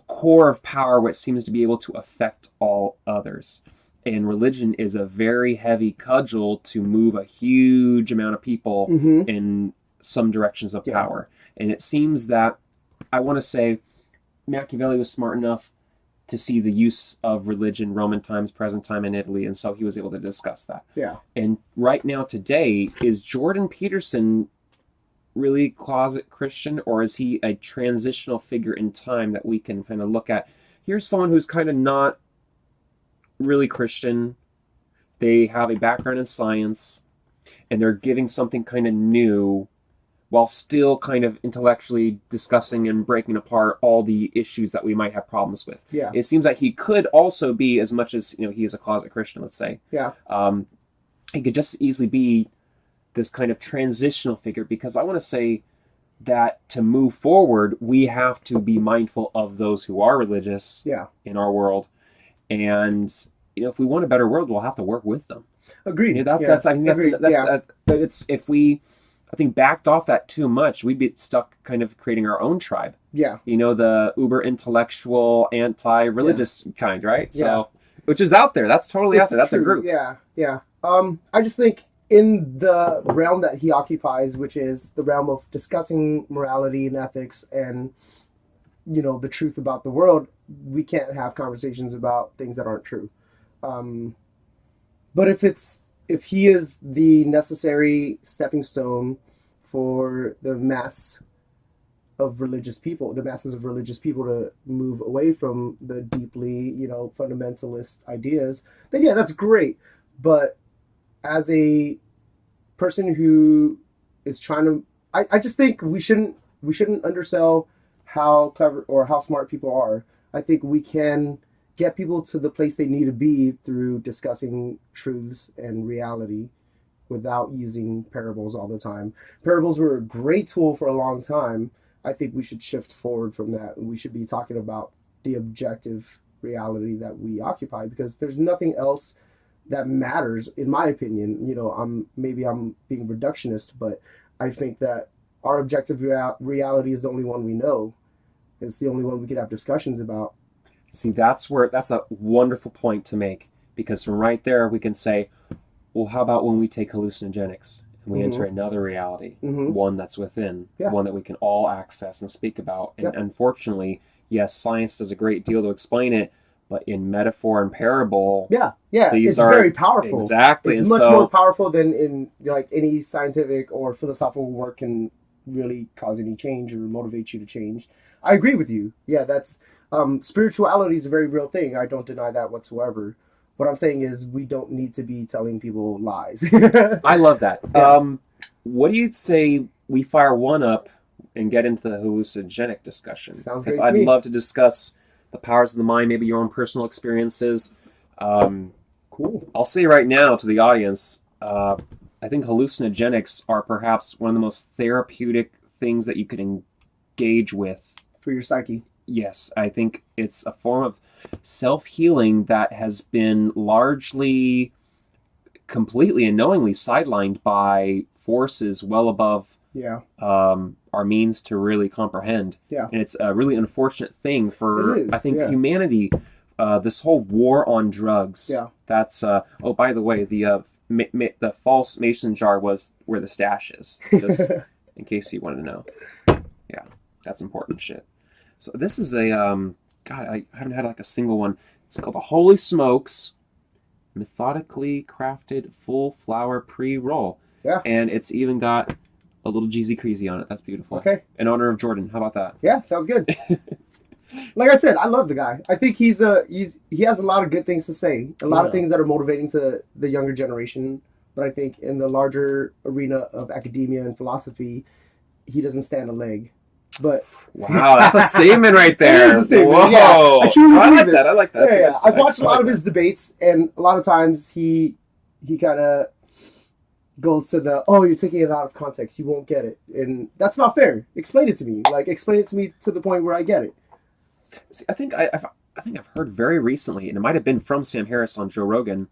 core of power which seems to be able to affect all others. And religion is a very heavy cudgel to move a huge amount of people Mm-hmm. in some directions of Yeah. power. And it seems that, I want to say, Machiavelli was smart enough to see the use of religion, Roman times, present time in Italy, and so he was able to discuss that. Yeah. And right now, today, is Jordan Peterson really closet Christian, or is he a transitional figure in time that we can kind of look at? Here's someone who's kind of not really Christian. They have a background in science, and they're giving something kind of new while still kind of intellectually discussing and breaking apart all the issues that we might have problems with. Yeah. It seems like he could also be, as much as he is a closet Christian, let's say, Yeah. he could just easily be this kind of transitional figure, because I want to say that to move forward, we have to be mindful of those who are religious Yeah. in our world, and if we want a better world, we'll have to work with them. Agreed. That's Yeah. that's I think Agreed. that's Yeah. but it's if we, I think, backed off that too much, we'd be stuck kind of creating our own tribe. Yeah. The uber intellectual, anti-religious kind, right? Yeah. So, which is out there. That's totally out there. That's true. a group. Yeah. Yeah. I just think in the realm that he occupies, which is the realm of discussing morality and ethics and the truth about the world, we can't have conversations about things that aren't true. But if he is the necessary stepping stone for the masses of religious people to move away from the deeply, fundamentalist ideas, then yeah, that's great. But as a person who is trying to, I just think we shouldn't undersell how clever or how smart people are. I think we can get people to the place they need to be through discussing truths and reality without using parables all the time. Parables were a great tool for a long time. I think we should shift forward from that. We should be talking about the objective reality that we occupy, because there's nothing else that matters, in my opinion. I'm being reductionist, but I think that our objective reality is the only one we know. It's the only one we could have discussions about. See, that's a wonderful point to make, because from right there we can say, well, how about when we take hallucinogenics and we enter another reality, one that's within, one that we can all access and speak about. And unfortunately, yes, science does a great deal to explain it, but in metaphor and parable, it's very powerful. Exactly. It's much more powerful than in any scientific or philosophical work can really cause any change or motivate you to change. I agree with you. Yeah, that's spirituality is a very real thing. I don't deny that whatsoever. What I'm saying is we don't need to be telling people lies. I love that. What do you say we fire one up and get into the hallucinogenic discussion? Sounds great. I'd love to discuss the powers of the mind, maybe your own personal experiences. Cool. I'll say right now to the audience, I think hallucinogenics are perhaps one of the most therapeutic things that you could engage with. For your psyche. Yes, I think it's a form of self-healing that has been largely, completely and knowingly sidelined by forces well above our means to really comprehend. Yeah. And it's a really unfortunate thing for, I think, humanity. This whole war on drugs. Yeah. That's, oh, by the way, the false mason jar was where the stash is, just in case you wanted to know. Yeah, that's important shit. So this is a, God, I haven't had a single one. It's called a Holy Smokes Methodically Crafted Full Flower Pre-Roll. Yeah. And it's even got a little Jeezy Creasy on it. That's beautiful. Okay. In honor of Jordan. How about that? Yeah, sounds good. Like I said, I love the guy. I think he has a lot of good things to say. A lot of things that are motivating to the younger generation. But I think in the larger arena of academia and philosophy, he doesn't stand a leg. But wow, that's a statement right there. It is a statement. Whoa. Yeah, I truly believe that. I like that. Yeah. I've watched a lot of his debates, and a lot of times he kind of goes to you're taking it out of context. You won't get it, and that's not fair. Explain it to me. Explain it to me to the point where I get it. See, I think I've heard very recently, and it might have been from Sam Harris on Joe Rogan.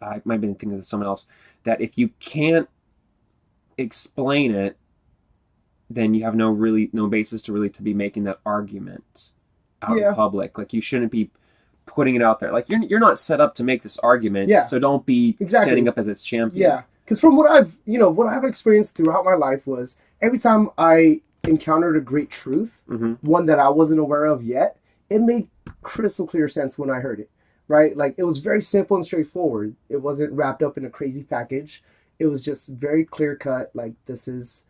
I might have been thinking of someone else, that if you can't explain it, then you have no basis to be making that argument out in public. You shouldn't be putting it out there. You're not set up to make this argument. Yeah. So don't be standing up as its champion. Yeah. Because from what I've experienced throughout my life was every time I encountered a great truth, one that I wasn't aware of yet, it made crystal clear sense when I heard it. Right? It was very simple and straightforward. It wasn't wrapped up in a crazy package. It was just very clear cut. This is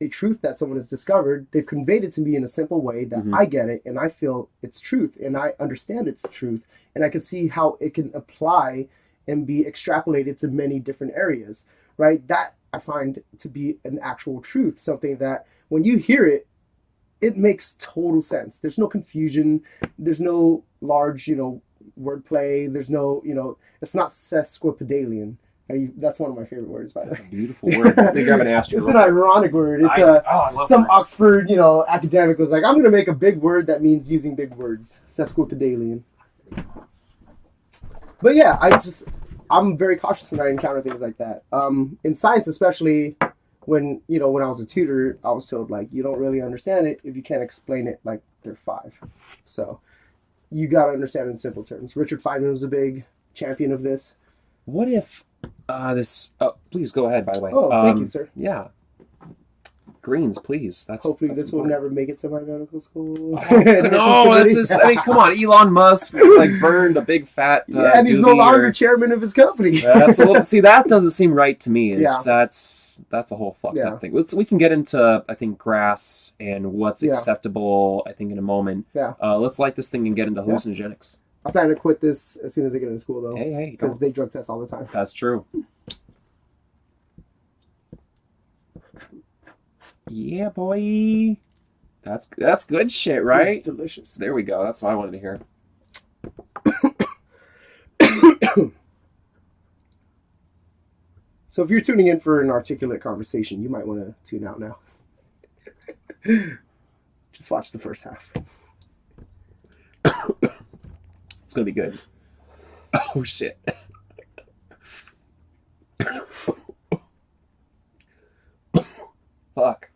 a truth that someone has discovered. They've conveyed it to me in a simple way that I get it, and I feel it's truth, and I understand it's truth, and I can see how it can apply and be extrapolated to many different areas, right? That I find to be an actual truth, something that when you hear it, it makes total sense. There's no confusion. There's no large, wordplay. There's no, it's not sesquipedalian. That's one of my favorite words, by the way. That's a beautiful word. I think I haven't asked you. It's an ironic word. It's I love some words. Oxford, academic was like, I'm going to make a big word that means using big words. Sesquipedalian. But yeah, I'm very cautious when I encounter things like that. In science, especially when I was a tutor, I was told you don't really understand it if you can't explain it like they're 5. So you got to understand it in simple terms. Richard Feynman was a big champion of this. What if this... Oh, please go ahead, by the way. Oh, thank you, sir. Yeah. Greens, please. Hopefully that's this will never make it to my medical school. No, this is... come on. Elon Musk burned a big fat and he's no longer chairman of his company. That's a little... See, that doesn't seem right to me. Yeah. That's a whole fucked up thing. We can get into, I think, grass and what's acceptable, I think, in a moment. Yeah. Let's light this thing and get into hallucinogenics. I plan to quit this as soon as I get into school, though. Hey. Because they drug test all the time. That's true. Yeah, boy. That's good shit, right? It's delicious. There we go. That's what I wanted to hear. So if you're tuning in for an articulate conversation, you might want to tune out now. Just watch the first half. It's gonna be good. Oh shit. Fuck.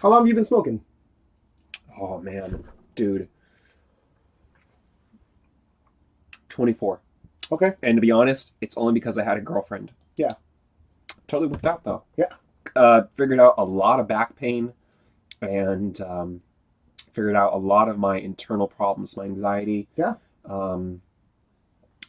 How long have you been smoking? Oh man, dude. 24. Okay. And to be honest, it's only because I had a girlfriend. Yeah. Totally worked out though. Yeah. Figured out a lot of back pain and figured out a lot of my internal problems, my anxiety. Yeah.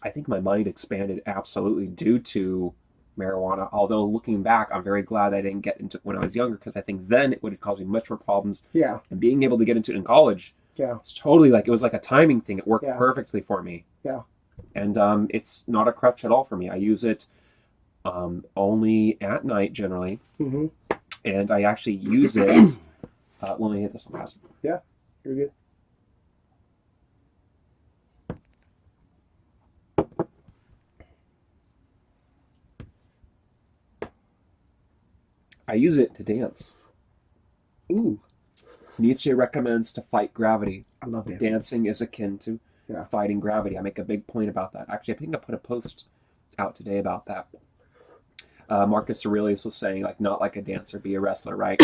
I think my mind expanded absolutely due to marijuana. Although looking back, I'm very glad I didn't get into it when I was younger because I think then it would have caused me much more problems. Yeah. And being able to get into it in college, yeah, it's totally like it was like a timing thing. It worked Yeah. perfectly for me. Yeah. And it's not a crutch at all for me. I use it only at night generally, Mm-hmm. and I actually use it. Let me hit this on pass. Yeah, you're good. I use it to dance. Ooh, Nietzsche recommends to fight gravity. I love dancing. Dancing is akin to Yeah. fighting gravity. I make a big point about that. Actually, I think I put a post out today about that. Marcus Aurelius was saying, like, not like a dancer, be a wrestler, right?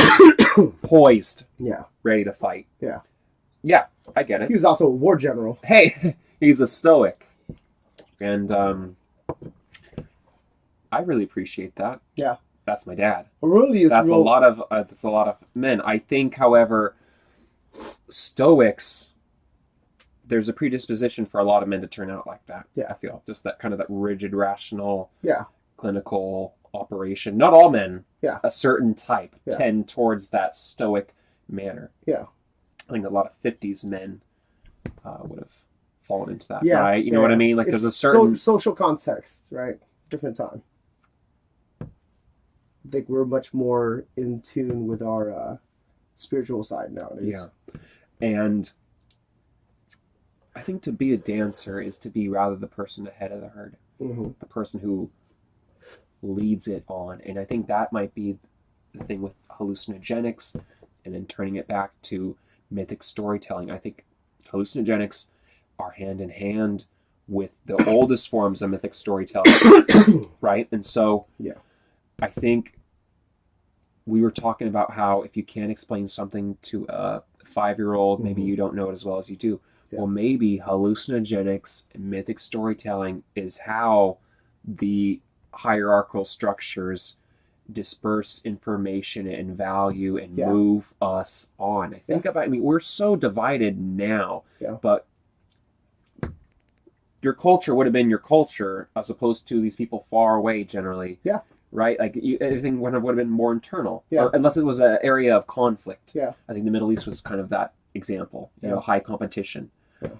Poised, Yeah. ready to fight. Yeah. Yeah, I get He it. was also a war general. Hey, he's a stoic. And I really appreciate that. Yeah. That's my dad. Aurelius That's wrote, a lot of men. I think, however, Stoics, there's a predisposition for a lot of men to turn out like that. Yeah. I feel just that kind of that rigid, rational, Yeah. clinical operation. Not all men. Yeah. A certain type Yeah. tend towards that Stoic manner. Yeah. I think a lot of '50s men would have fallen into that. Yeah. Right? You know what I mean? Like It's there's a certain social context, right? Different time. I think we're much more in tune with our spiritual side nowadays. Yeah. And I think to be a dancer is to be rather the person ahead of the herd, Mm-hmm. the person who leads it on. And I think that might be the thing with hallucinogenics and then turning it back to mythic storytelling. I think hallucinogenics are hand in hand with the oldest forms of mythic storytelling, right? And so Yeah. I think we were talking about how if you can't explain something to a 5-year-old, maybe Mhm. you don't know it as well as you do. Yeah. Well, maybe hallucinogenics and mythic storytelling is how the hierarchical structures disperse information and value and Yeah. move us on. I think about, I mean, we're so divided now, Yeah. but your culture would have been your culture as opposed to these people far away generally. Yeah. Right? Like everything would have been more internal. Yeah. Or, unless it was an area of conflict. Yeah. I think the Middle East was kind of that example. You know, high competition. Yeah.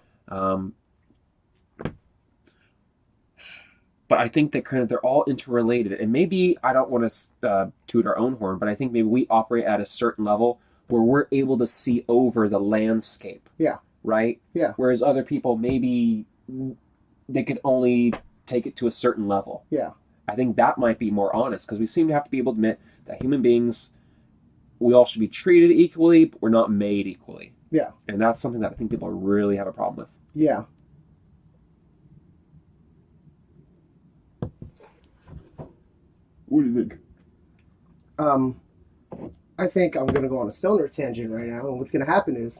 But I think that kind of they're all interrelated. And maybe I don't want to toot our own horn, but I think maybe we operate at a certain level where we're able to see over the landscape. Yeah. Right? Yeah. Whereas other people maybe they could only take it to a certain level. Yeah. I think that might be more honest because we seem to have to be able to admit that human beings, we all should be treated equally, but we're not made equally. Yeah. And that's something that I think people really have a problem with. Yeah. What do you think? I think I'm gonna go on a stoner tangent right now, and what's gonna happen is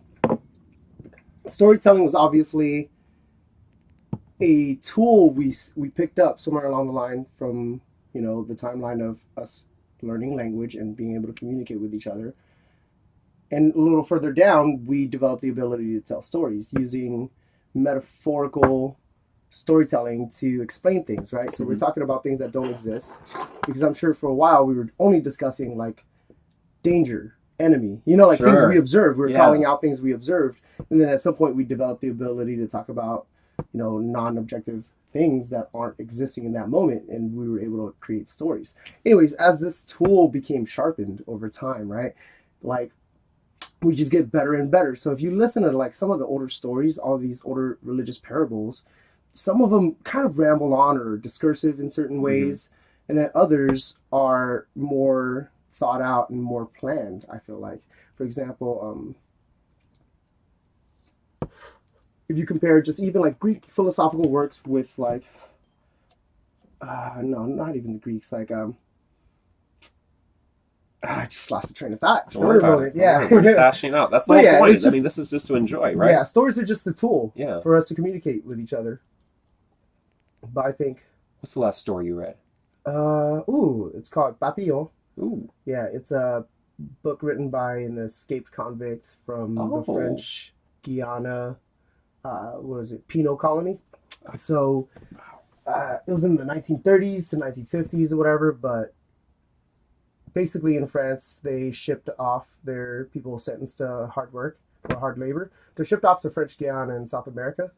storytelling was obviously a tool we picked up somewhere along the line from the timeline of us learning language and being able to communicate with each other. And a little further down, we developed the ability to tell stories using metaphorical storytelling to explain things, right? So we're talking about things that don't exist, because I'm sure for a while we were only discussing like danger, enemy, things Sure. we observed. We were Yeah. calling out things we observed, and then at some point we developed the ability to talk about non-objective things that aren't existing in that moment, and we were able to create stories. Anyways, as this tool became sharpened over time, right, like we just get better and better. So if you listen to like some of the older stories, all these older religious parables, some of them kind of ramble on or discursive in certain ways, and then others are more thought out and more planned, I feel like. For example, if you compare just even like Greek philosophical works with like, no, not even the Greeks, like I just lost the train of thought. Don't worry Story about moment, it. Don't worry. We're just yeah. hashing out. That's the But whole yeah, point. it's I mean, just this is just to enjoy, right? yeah, stories are just the tool Yeah. for us to communicate with each other. But I think, What's the last story you read? it's called Papillon. Ooh. Yeah, it's a book written by an escaped convict from the Oh. French Guiana, what was it, Penal colony. So it was in the 1930s to 1950s or whatever, but basically in France, they shipped off their people sentenced to hard work or hard labor. They're shipped off to French Guiana in South America,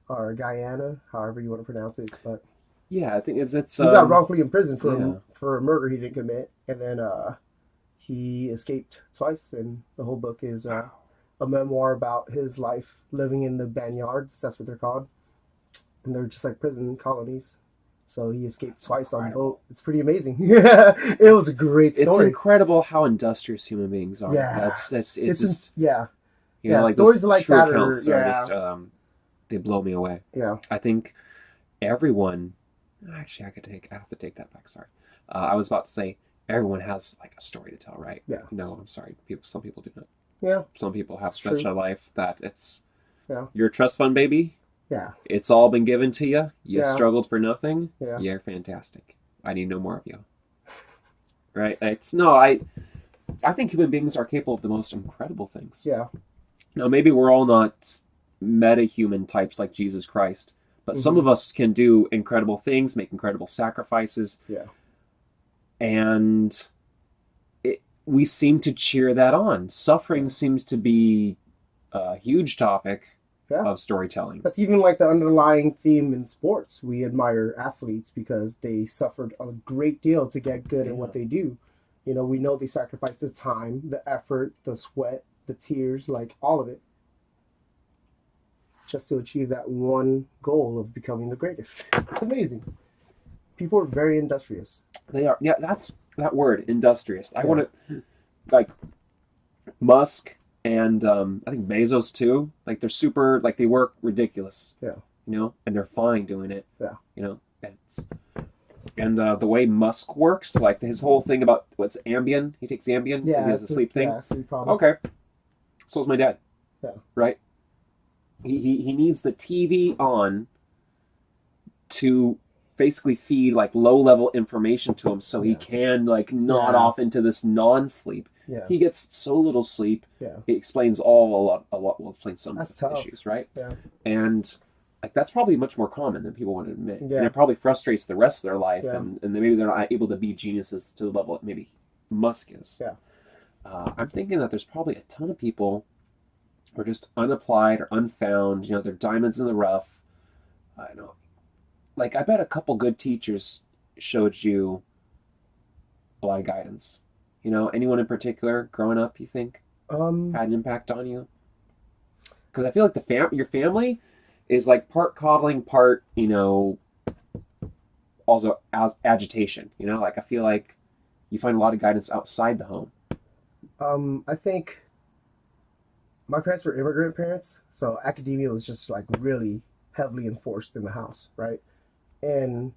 or Guyana, however you want to pronounce it. But Yeah, I think it's he got wrongfully imprisoned yeah. for a murder he didn't commit, and then he escaped twice. And the whole book is a memoir about his life living in the banyards. That's what they're called, and they're just like prison colonies. So he escaped That's twice on a incredible. boat. It's pretty amazing. It was a great It's story. incredible how industrious human beings are. Yeah, It's it's just yeah, like those stories like true that are accounts are just they blow me away. yeah. I think everyone actually I have to take that back. Sorry. I was about to say everyone has like a story to tell, right? Yeah. No, I'm sorry. Some people do not. Yeah, Some people have it's such true. a life that it's Yeah, your trust fund baby. yeah, It's all been given to you. You yeah, struggled for nothing. yeah, You're fantastic. I need no more of you. Right? It's no, I think human beings are capable of the most incredible things. yeah. Now, maybe we're all not meta-human types like Jesus Christ, but some Hmm. of us can do incredible things, make incredible sacrifices, Yeah, and we seem to cheer that on. Suffering seems to be a huge topic yeah. of storytelling. That's even like the underlying theme in sports. We admire athletes because they suffered a great deal to get good at Yeah. what they do. You know, we know they sacrificed the time, the effort, the sweat, the tears, like all of it, just to achieve that one goal of becoming the greatest. It's amazing. People are very industrious. They are, yeah, that's that word, industrious. I Yeah. want to, like, Musk and I think Bezos too. Like they're super, like they work ridiculous, Yeah, and they're fine doing it, yeah, It's, and the way Musk works, like his whole thing about what's Ambien, he takes Ambien because he yeah. has a sleep thing. Yeah, sleep problem. Okay, so is my dad, Yeah, right? He needs the TV on to basically feed like low level information to him so he yeah, can like nod yeah, off into this non sleep. yeah, He gets so little sleep. yeah. It explains a lot will explain some That's tough. issues, right? Yeah, And like that's probably much more common than people want to admit. And yeah, it probably frustrates the rest of their life yeah, and maybe they're not able to be geniuses to the level that maybe Musk is. yeah. I'm thinking that there's probably a ton of people who are just unapplied or unfound, they're diamonds in the rough. I know. Like I bet a couple good teachers showed you a lot of guidance. Anyone in particular growing up you think Um, had an impact on you? Because I feel like your family is like part coddling, part also as agitation. Like I feel like you find a lot of guidance outside the home. I think my parents were immigrant parents, so academia was just like really heavily enforced in the house, right? And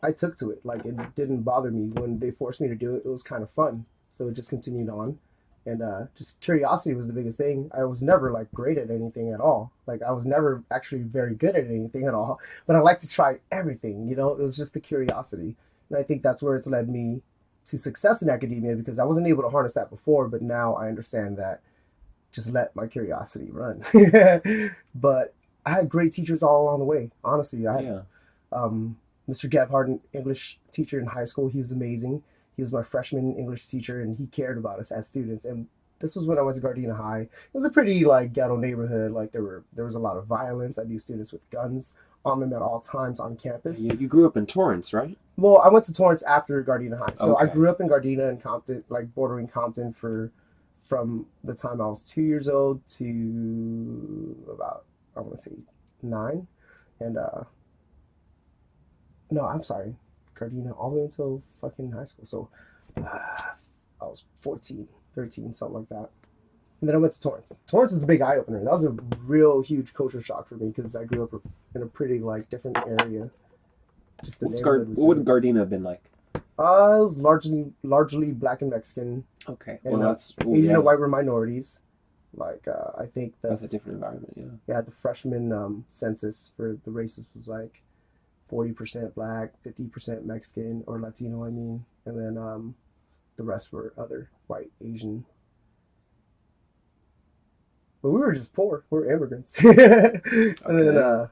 I took to it. Like it didn't bother me when they forced me to do it. It was kind of fun, so it just continued on. And just curiosity was the biggest thing. I was never like great at anything at all. Like I was never actually very good at anything at all. But I like to try everything. It was just the curiosity, and I think that's where it's led me to success in academia because I wasn't able to harness that before, but now I understand that just let my curiosity run. But I had great teachers all along the way. Honestly, I had Yeah. Mr. Gebhardt, an English teacher in high school. He was amazing. He was my freshman English teacher, and he cared about us as students. And this was when I was at Gardena High. It was a pretty like ghetto neighborhood. Like there was a lot of violence. I knew students with guns on them at all times on campus. You grew up in Torrance, right? Well, I went to Torrance after Gardena High, so I Okay. grew up in Gardena and Compton, like bordering Compton, from the time I was 2 years old to about I want to say 9, and no, I'm sorry, Gardena all the way until fucking high school. So I was 14, 13, something like that. And then I went to Torrance. Torrance was a big eye opener. That was a real huge culture shock for me because I grew up in a pretty like different area. Just the neighborhood was What would different. Gardena have been like? It was largely black and Mexican, Okay, well and that's Asian yeah, and white were minorities. Like I think that's a different environment. Yeah. yeah, the freshman census for the races was like 40% black, 50% Mexican or Latino, I mean, and then the rest were other white, Asian. But we were just poor. We were immigrants. And then Okay.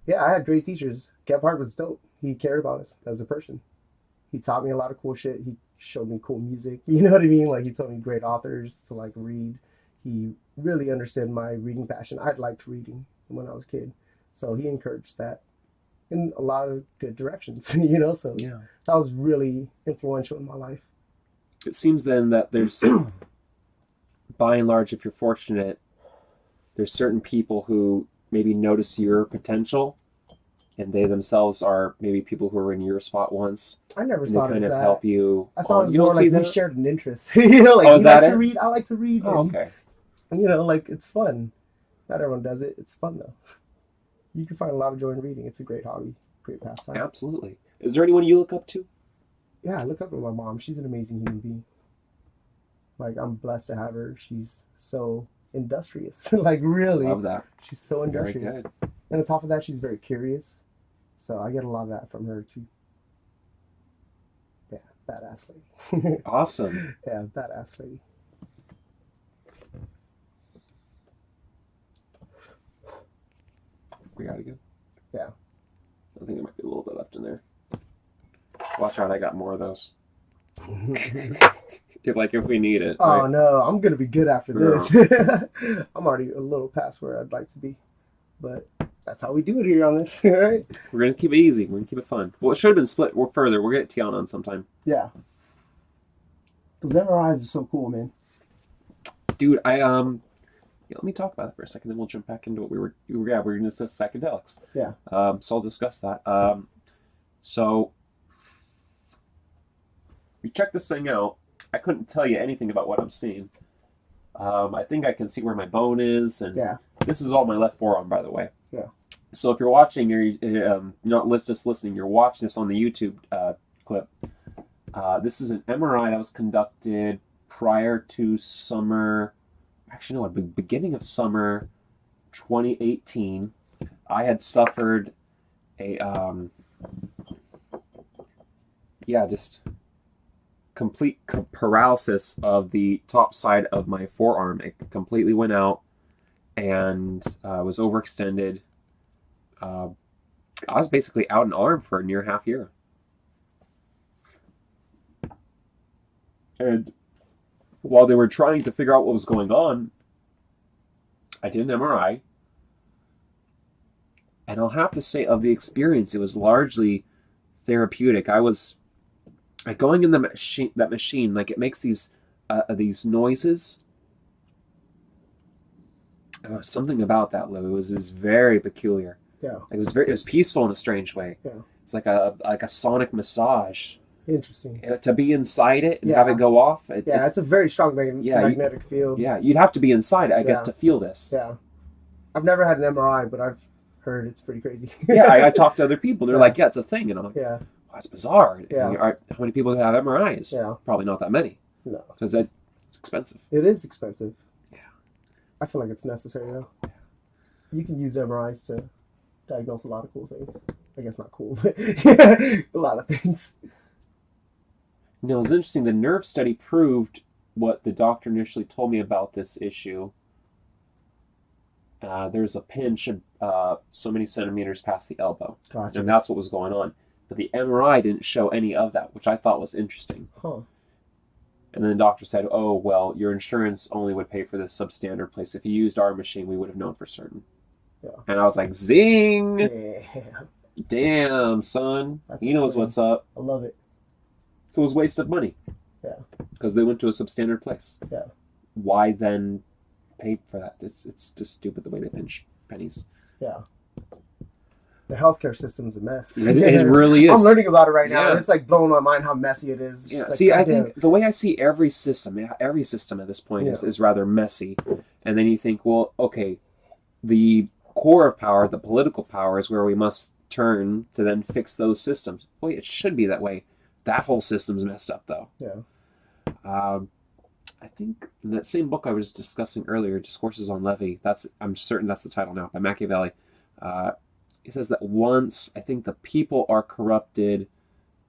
yeah, I had great teachers. Hart was dope. He cared about us as a person. He taught me a lot of cool shit. He showed me cool music. You know what I mean? Like he told me great authors to like read. He really understood my reading passion. I liked reading when I was a kid, so he encouraged that in a lot of good directions. You know, so Yeah. that was really influential in my life. It seems then that there's, by and large, if you're fortunate, there's certain people who maybe notice your potential, and they themselves are maybe people who were in your spot once, I never and they saw it as kind of that. help you I saw it on. as You don't more see like we that? shared an interest. You know, like Oh, he is that likes to it? read, I like to read, Oh, and okay. you know, like it's fun. Not everyone does it. It's fun though. You can find a lot of joy in reading. It's a great hobby, great pastime. Absolutely. Is there anyone you look up to? Yeah, I look up to my mom. She's an amazing human being. Like I'm blessed to have her. She's so industrious. Like really, Love that. she's so Very industrious. good. And on top of that, she's very curious. So I get a lot of that from her too. Yeah, badass lady. Awesome. Yeah, badass lady. We gotta go. Yeah. I think there might be a little bit left in there. Watch out, I got more of those. If we need it, Oh right? no, I'm gonna be good after Yeah. this. I'm already a little past where I'd like to be, but that's how we do it here on this, right? We're gonna keep it easy. We're gonna keep it fun. Well, it should have been split further. We'll get Tiana on sometime. Yeah, because MRIs are so cool, man. Dude, yeah, let me talk about it for a second, then we'll jump back into what we were gonna discuss psychedelics. Yeah. So I'll discuss that. So we checked this thing out. I couldn't tell you anything about what I'm seeing. I think I can see where my bone is, and Yeah. this is all my left forearm, by the way. Yeah. So if you're watching, or not just listening, you're watching this on the YouTube clip. This is an MRI that was conducted prior to summer. Actually, no, beginning of summer 2018. I had suffered a just complete paralysis of the top side of my forearm. It completely went out and was overextended. I was basically out an arm for a near half year. And while they were trying to figure out what was going on, I did an MRI. And I'll have to say, of the experience, it was largely therapeutic. I was going in that machine, like it makes these noises. Something about that, Lou. It was very peculiar. Yeah. It was peaceful in a strange way. Yeah. It's like a sonic massage. Interesting. To be inside it and Yeah. have it go off. It's a very strong magnetic field. Yeah, you'd have to be inside it, I guess, Yeah. to feel this. Yeah. I've never had an MRI, but I've heard it's pretty crazy. Yeah, I talked to other people. They're Yeah. like, yeah, it's a thing. And I'm like, Yeah. wow, it's bizarre. Yeah. How many people have MRIs? Yeah. Probably not that many. No. Because it's expensive. It is expensive. Yeah. I feel like it's necessary though. You can use MRIs to diagnose a lot of cool things. I guess not cool, but a lot of things. You know, it's interesting. The nerve study proved what the doctor initially told me about this issue. There's a pinch so many centimeters past the elbow. Gotcha. And that's what was going on. But the MRI didn't show any of that, which I thought was interesting. Huh. And then the doctor said, oh, well, your insurance only would pay for this substandard place. If you used our machine, we would have known for certain. Yeah. And I was like, zing! Yeah. Damn, son. That's He knows insane. what's up. I love it. So it was wasted money. Yeah. Because they went to a substandard place. Yeah. Why then pay for that? It's just stupid the way they pinch pennies. Yeah. The healthcare system's a mess. It really I'm is. learning about it right now, and Yeah. it's like blowing my mind how messy it is. It's Yeah. just like, See, I goddamn. think the way I see every system at this point Yeah. is rather messy. And then you think, well, okay, the core of power, the political power, is where we must turn to then fix those systems. Boy, it should be that way. That whole system's messed up, though. Yeah. I think in that same book I was discussing earlier, Discourses on Levy, I'm certain that's the title now, by Machiavelli. He says that once I think the people are corrupted,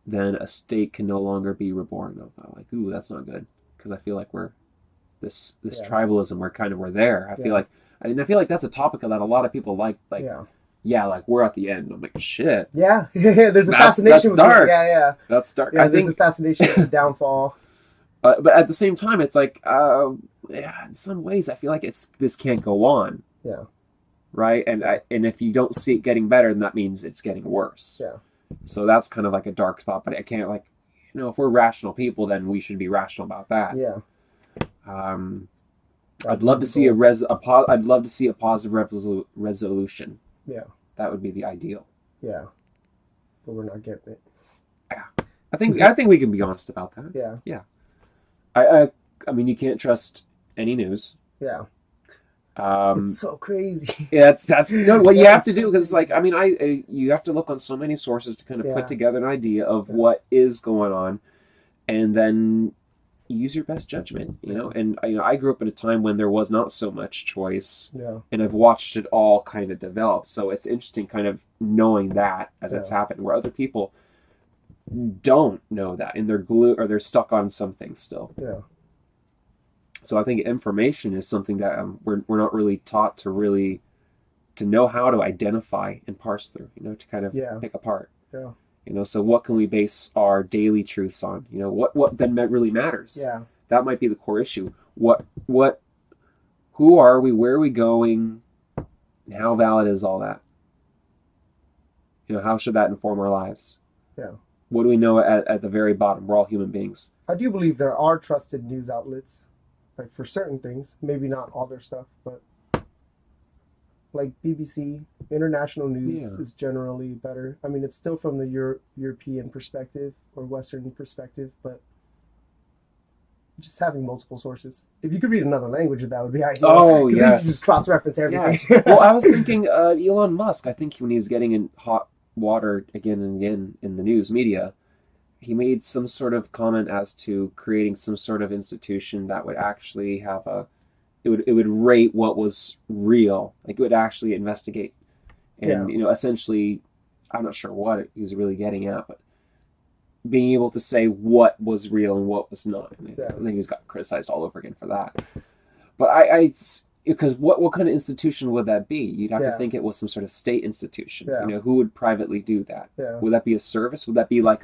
then a state can no longer be reborn. I'm like, ooh, that's not good, because I feel like we're this Yeah. tribalism. We're there. I Yeah. feel like, and I feel like that's a topic that a lot of people like. Yeah. Yeah, like we're at the end. I'm like, shit. Yeah. There's a That's fascination with dark. it. Yeah. That's dark. Yeah. I There's think, a fascination with the downfall. but at the same time, it's like, yeah, in some ways, I feel like this can't go on. Yeah. Right, and if you don't see it getting better, then that means it's getting worse. Yeah. So that's kind of like a dark thought, but I can't, like, if we're rational people, then we should be rational about that. Yeah. I'd love to see I'd love to see a positive resolution. Yeah. That would be the ideal. Yeah. But we're not getting it. I think we can be honest about that. Yeah. Yeah. I mean, you can't trust any news. Yeah. It's so crazy. Yeah, that's what you Yeah, have to it's do, so because like, I mean, you have to look on so many sources to kind of Yeah. put together an idea of Yeah. what is going on, and then use your best judgment, and I grew up at a time when there was not so much choice, Yeah. and I've watched it all kind of develop, so it's interesting kind of knowing that as it's Yeah. happened, where other people don't know that, and they're stuck on something still. Yeah. So I think information is something that we're not really taught to know how to identify and parse through, to kind of Yeah. pick apart. Yeah. So what can we base our daily truths on? What then really matters? Yeah. That might be the core issue. Who are we? Where are we going? And how valid is all that? How should that inform our lives? Yeah. What do we know at the very bottom? We're all human beings. I do believe there are trusted news outlets, like for certain things, maybe not all their stuff, but like BBC, international news Yeah. is generally better. I mean, it's still from the European perspective or Western perspective, but just having multiple sources. If you could read another language, that would be ideal. Oh, 'Cause then yes. you just cross-reference everything. Yes. Well, I was thinking Elon Musk, I think when he's getting in hot water again and again in the news media, he made some sort of comment as to creating some sort of institution that would actually have it would rate what was real, like it would actually investigate, and essentially, I'm not sure what he was really getting at, but being able to say what was real and what was not. And I think he's got criticized all over again for that. But because what kind of institution would that be? You'd have to think it was some sort of state institution. Yeah. Who would privately do that? Yeah. Would that be a service? Would that be like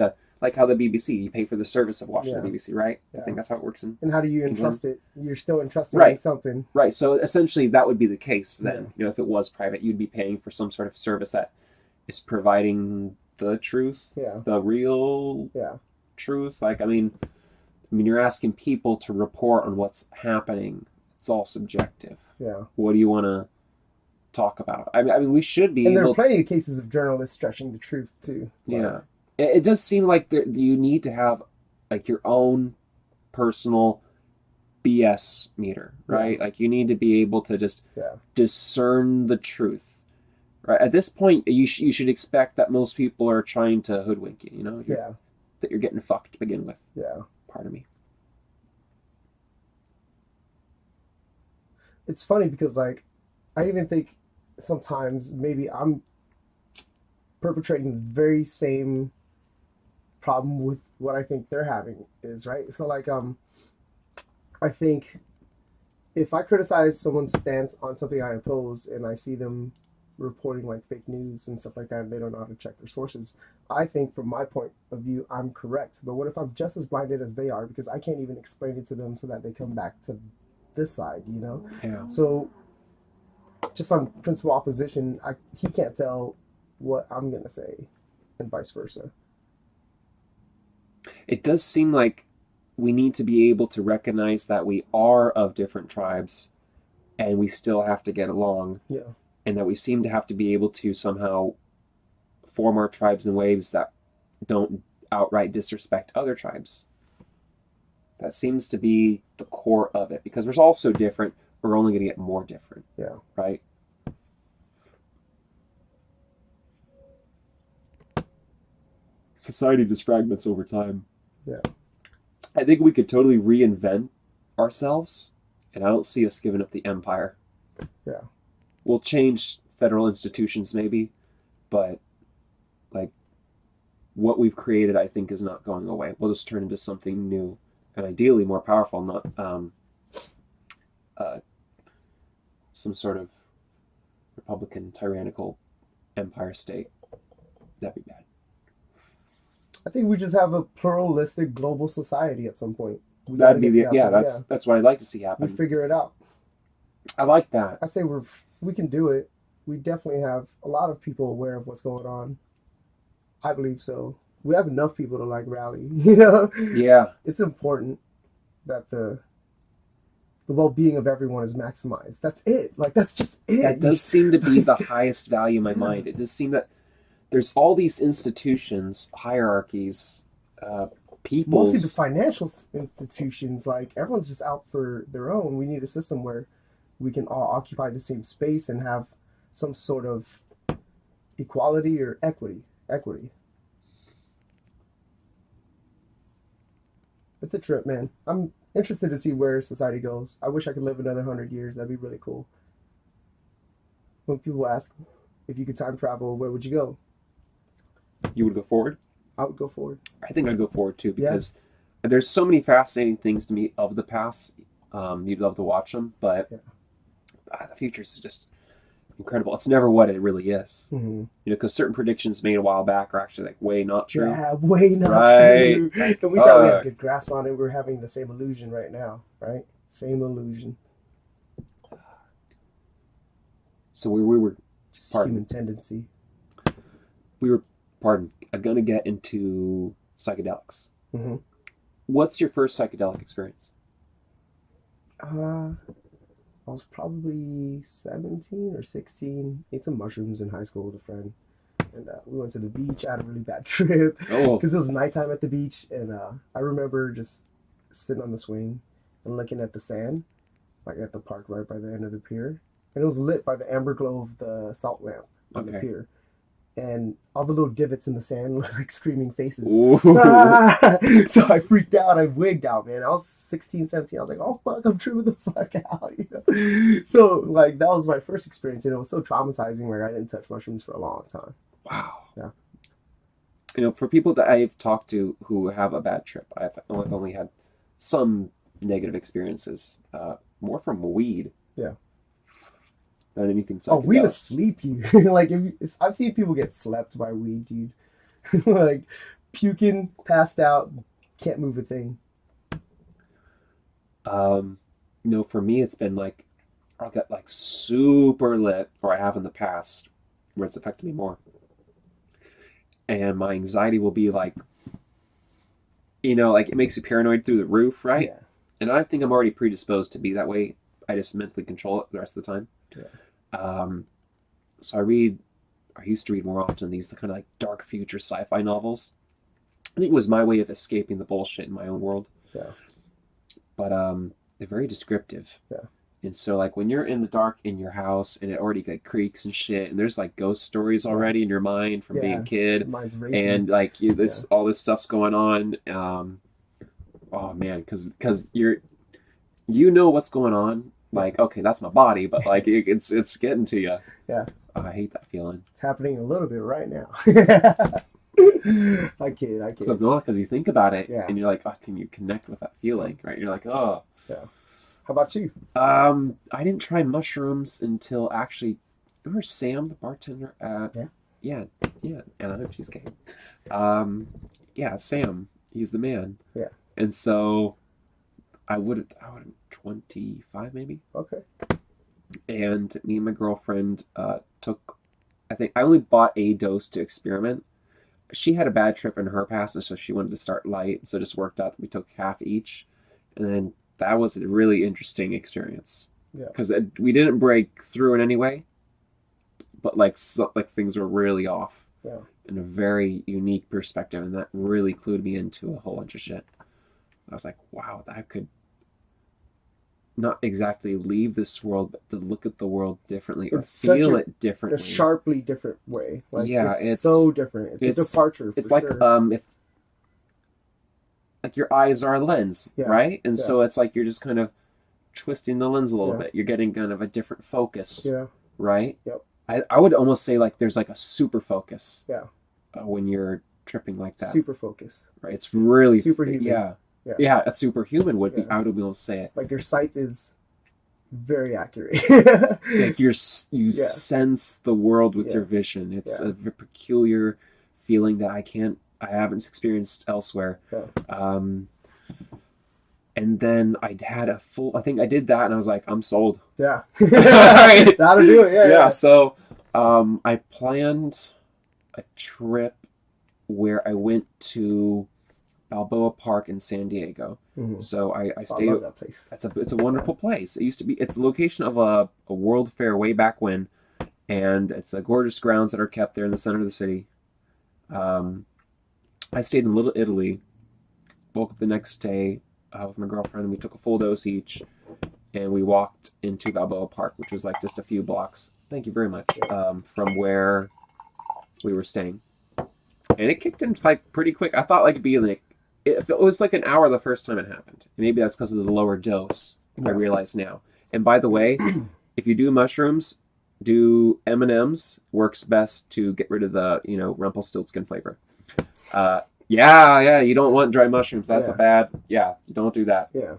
how the BBC, you pay for the service of watching Yeah. the BBC, right? Yeah. I think that's how it works in. And how do you entrust it? You're still entrusting Right. something. Right. So essentially, that would be the case then. If it was private, you'd be paying for some sort of service that is providing the truth, the real truth. Like, I mean, you're asking people to report on what's happening. It's all subjective. Yeah. What do you want to talk about? I mean, we should be And there able. are plenty of cases of journalists stretching the truth too. Yeah. It does seem like you need to have like your own personal BS meter, right? Yeah. Like you need to be able to just discern the truth, right? At this point, you should expect that most people are trying to hoodwink you. That you're getting fucked to begin with. Yeah. Pardon me. It's funny because like I even think sometimes maybe I'm perpetrating the very same problem with what I think they're having is, right? So like I think if I criticize someone's stance on something I oppose and I see them reporting like fake news and stuff like that and they don't know how to check their sources, I think from my point of view I'm correct. But what if I'm just as blinded as they are because I can't even explain it to them so that they come back to this side, Yeah. So just on principal opposition, he can't tell what I'm gonna say and vice versa. It does seem like we need to be able to recognize that we are of different tribes and we still have to get along, Yeah. and that we seem to have to be able to somehow form our tribes in ways that don't outright disrespect other tribes. That seems to be the core of it, because we're all so different. We're only going to get more different. Yeah. Right? Society just fragments over time. Yeah. I think we could totally reinvent ourselves, and I don't see us giving up the empire. Yeah. We'll change federal institutions maybe, but like what we've created, I think, is not going away. We'll just turn into something new and ideally more powerful, not some sort of Republican tyrannical empire state. That'd be bad. I think we just have a pluralistic global society at some point. That'd be that's what I'd like to see happen. We figure it out. I like that. I say we can do it. We definitely have a lot of people aware of what's going on. I believe so. We have enough people to like rally, you know? Yeah. It's important that the well-being of everyone is maximized. That's it. Like, that's just it. That does seem to be the highest value in my mind. It does seem that there's all these institutions, hierarchies, people. Mostly the financial institutions, like everyone's just out for their own. We need a system where we can all occupy the same space and have some sort of equality or equity. It's a trip, man. I'm interested to see where society goes. I wish I could live another 100 years. That'd be really cool. When people ask if you could time travel, where would you go? You would go forward? I would go forward. I think I'd go forward too, because there's so many fascinating things to me of the past. You'd love to watch them, but the future is just incredible. It's never what it really is. Mm-hmm. You know, because certain predictions made a while back are actually like way not true. Yeah, way not right. true. And we thought we had a good grasp on it. We're having the same illusion right now, right? Same illusion. So we were just human tendency. We were going to get into psychedelics. Mm-hmm. What's your first psychedelic experience? I was probably 17 or 16. Ate some mushrooms in high school with a friend. And we went to the beach. I had a really bad trip because it was nighttime at the beach. And I remember just sitting on the swing and looking at the sand, like at the park right by the end of the pier. And it was lit by the amber glow of the salt lamp on the pier. And all the little divots in the sand looked like screaming faces. So I freaked out. I wigged out, man. I was 16, 17. I was like, oh, fuck, I'm tripping the fuck out. You know? So, like, that was my first experience. And it was so traumatizing. Like, I didn't touch mushrooms for a long time. Wow. Yeah. You know, for people that I've talked to who have a bad trip, I've only had some negative experiences, more from weed. Yeah. Than anything psychedelic. Oh, weed will sleep you. Like, I've seen people get slept by weed, dude. Like, puking, passed out, can't move a thing. You know, for me, it's been like, I'll get like super lit, or I have in the past, where it's affected me more. And my anxiety will be like, you know, like it makes you paranoid through the roof, right? Yeah. And I think I'm already predisposed to be that way. I just mentally control it the rest of the time. Yeah. So I used to read more often these kind of like dark future sci-fi novels. I think it was my way of escaping the bullshit in my own world. Yeah. But they're very descriptive. Yeah. And so like when you're in the dark in your house and it already like creaks and shit, and there's like ghost stories already in your mind from being a kid, mine's racing. and like all this stuff's going on. Oh man, because you know what's going on. Like, okay, that's my body, but like it's getting to you. Yeah. Oh, I hate that feeling. It's happening a little bit right now. I kid. So no, because you think about it, Yeah. and you're like, oh, can you connect with that feeling, right? You're like, oh. Yeah. How about you? I didn't try mushrooms until actually, remember Sam, the bartender at yeah, Anna Cheesecake. Yeah, Sam, he's the man. Yeah. And so I would 25 maybe. Okay. And me and my girlfriend took, I think I only bought a dose to experiment. She had a bad trip in her past, and so she wanted to start light, so it just worked out that we took half each. And then that was a really interesting experience. Yeah. Because we didn't break through in any way, but like things were really off. Yeah. in a very unique perspective, and that really clued me into a whole bunch of shit. I was like, wow, I could not exactly leave this world, but to look at the world differently or It's such feel a, it differently. sharply different way. Like Yeah, it's so different. It's a departure it's for like sure. if like your eyes are a lens, Yeah. right? And Yeah. so it's like you're just kind of twisting the lens a little Yeah. bit. You're getting kind of a different focus, Yeah. right? Yep. I would almost say like there's like a super focus. Yeah. When you're tripping like that, Super focus. right? It's really Superhuman. Yeah, Yeah. yeah. A superhuman would be. Yeah. I would be able to say it. Like your sight is very accurate. Like you Yeah. sense the world with Yeah. your vision. It's Yeah. a peculiar feeling that I haven't experienced elsewhere. Yeah. And then I had I think I did that, and I was like, I'm sold. Yeah. Right. That'll do it. Yeah. Yeah. So, I planned a trip where I went to Balboa Park in San Diego. Mhm. So I I stayed. love that place. It's a wonderful place. It used to be. It's the location of a World Fair way back when, and it's a gorgeous grounds that are kept there in the center of the city. I stayed in Little Italy. Woke up the next day with my girlfriend, and we took a full dose each, and we walked into Balboa Park, which was like just a few blocks. Thank you very much. From where we were staying, and it kicked in like pretty quick. I thought like it'd be like it was like an hour the first time it happened. Maybe that's because of the lower dose. I realize now. And by the way, if you do mushrooms, do M&Ms. Works best to get rid of the Rumpelstiltskin flavor. Yeah, you don't want dry mushrooms. That's a bad. Yeah, you don't do that. Yeah.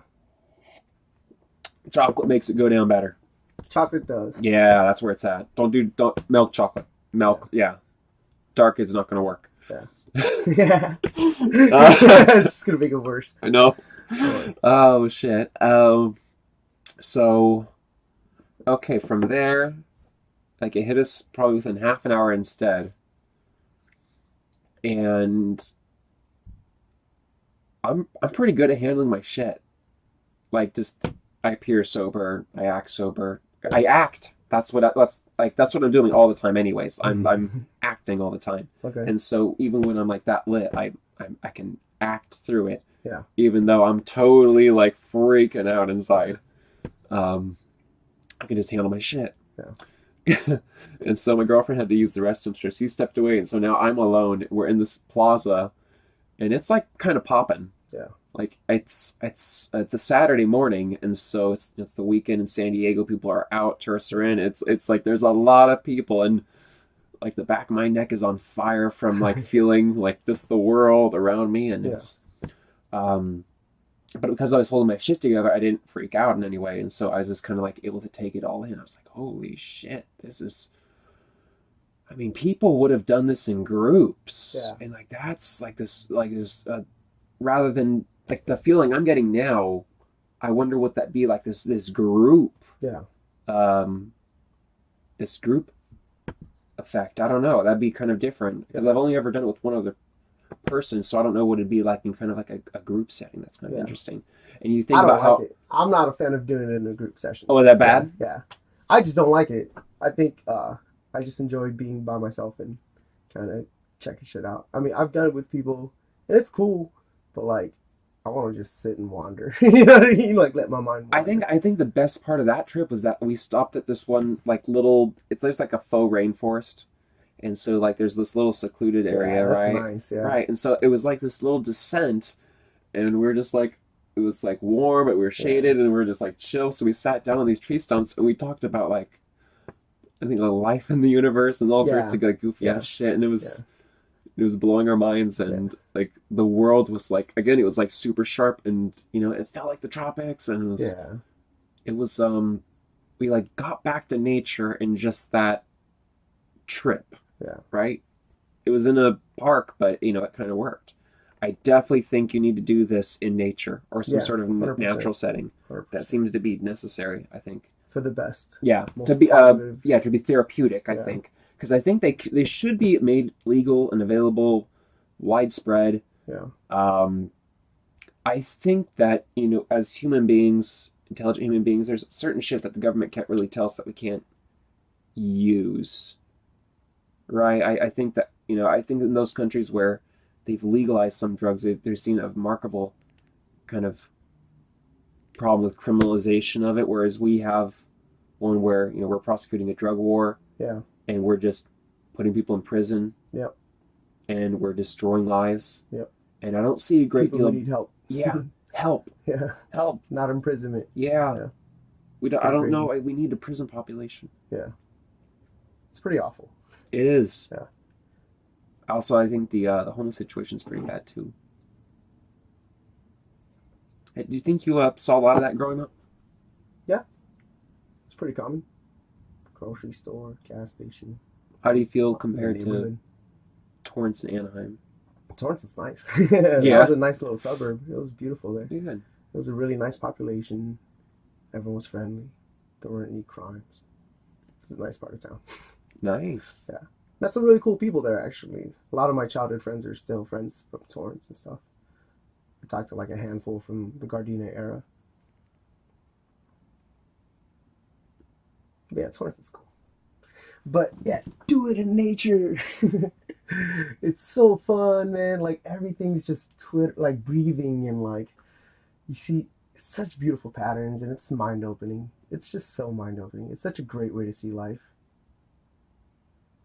Chocolate makes it go down better. Chocolate does. Yeah, that's where it's at. Don't milk chocolate. Milk, yeah. Dark is not going to work. Yeah. Yeah. It's just gonna make it worse. I know. Oh shit. So, okay, from there, like it hit us probably within half an hour instead, and I'm pretty good at handling my shit. Like just I appear sober, I act sober, I act. That's what I'm doing all the time. Anyways, I'm acting all the time. Okay. And so even when I'm like that lit, I can act through it. Yeah. Even though I'm totally like freaking out inside, I can just handle my shit. Yeah. And so my girlfriend had to use the restroom, so she stepped away, and so now I'm alone. We're in this plaza, and it's like kind of popping. Yeah. Like it's a Saturday morning, and so it's the weekend in San Diego. People are out, tourists are in. It's like there's a lot of people, and like the back of my neck is on fire from like feeling like this the world around me, and it's but because I was holding my shit together, I didn't freak out in any way, and so I was just kind of like able to take it all in. I was like, holy shit, this is. I mean, people would have done this in groups, and like that's like this rather than like the feeling I'm getting now. I wonder what that'd be like. This group, this group effect. I don't know. That'd be kind of different because I've only ever done it with one other person, so I don't know what it'd be like in kind of like a group setting. That's kind of interesting. And you think I don't about like it. I'm not a fan of doing it in a group session. Oh, is that bad? Yeah. I just don't like it. I think I just enjoy being by myself and kind of checking shit out. I mean, I've done it with people, and it's cool, but like, I want to just sit and wander. You know what I mean? Like, let my mind wander. I think the best part of that trip was that we stopped at this one like little. There's like a faux rainforest, and so like there's this little secluded area, that's right? Nice, yeah. Right, and so it was like this little descent, and we were just like. It was like warm, but we were shaded, and we were just like chill. So we sat down on these tree stumps, and we talked about like, I think like life in the universe and all sorts of like goofy ass shit. And it was blowing our minds, and like the world was like again, it was like super sharp, and it felt like the tropics, and it was we like got back to nature in just that trip. Yeah. Right. It was in a park, but it kind of worked. I definitely think you need to do this in nature or some sort of 100%. natural setting. 100%. That seems to be necessary, I think. For the best. Yeah, Most to be positive. to be therapeutic, I think, because I think they should be made legal and available, widespread. Yeah. I think that as human beings, intelligent human beings, there's certain shit that the government can't really tell us that we can't use. Right? I think that I think in those countries where they've legalized some drugs, they've seen a remarkable kind of problem with criminalization of it, whereas we have one where we're prosecuting a drug war Yeah. and we're just putting people in prison Yep. and we're destroying lives. Yep. And I don't see a great People deal who of need help. yeah, help, Yeah. help. Not imprisonment. Yeah. Yeah. We don't, It's I pretty don't know. crazy. We need a prison population. Yeah. It's pretty awful. It is. Yeah. Also, I think the homeless situation is pretty bad too. Hey, do you think you saw a lot of that growing up? Yeah. It's pretty common. Grocery store, gas station, How do you feel in the compared to neighborhood. Torrance and Anaheim? Torrance is nice. That Yeah. was a nice little suburb. It was beautiful there. Pretty good. It was a really nice population. Everyone was friendly. There weren't any crimes. It's a nice part of town. Nice. Yeah. Met some really cool people there, actually. A lot of my childhood friends are still friends from Torrance and stuff. I talked to like a handful from the Gardena era. But yeah, Torrance is cool. But yeah, do it in nature. It's so fun, man. Like everything's just like breathing and like you see such beautiful patterns and it's mind opening. It's just so mind opening. It's such a great way to see life.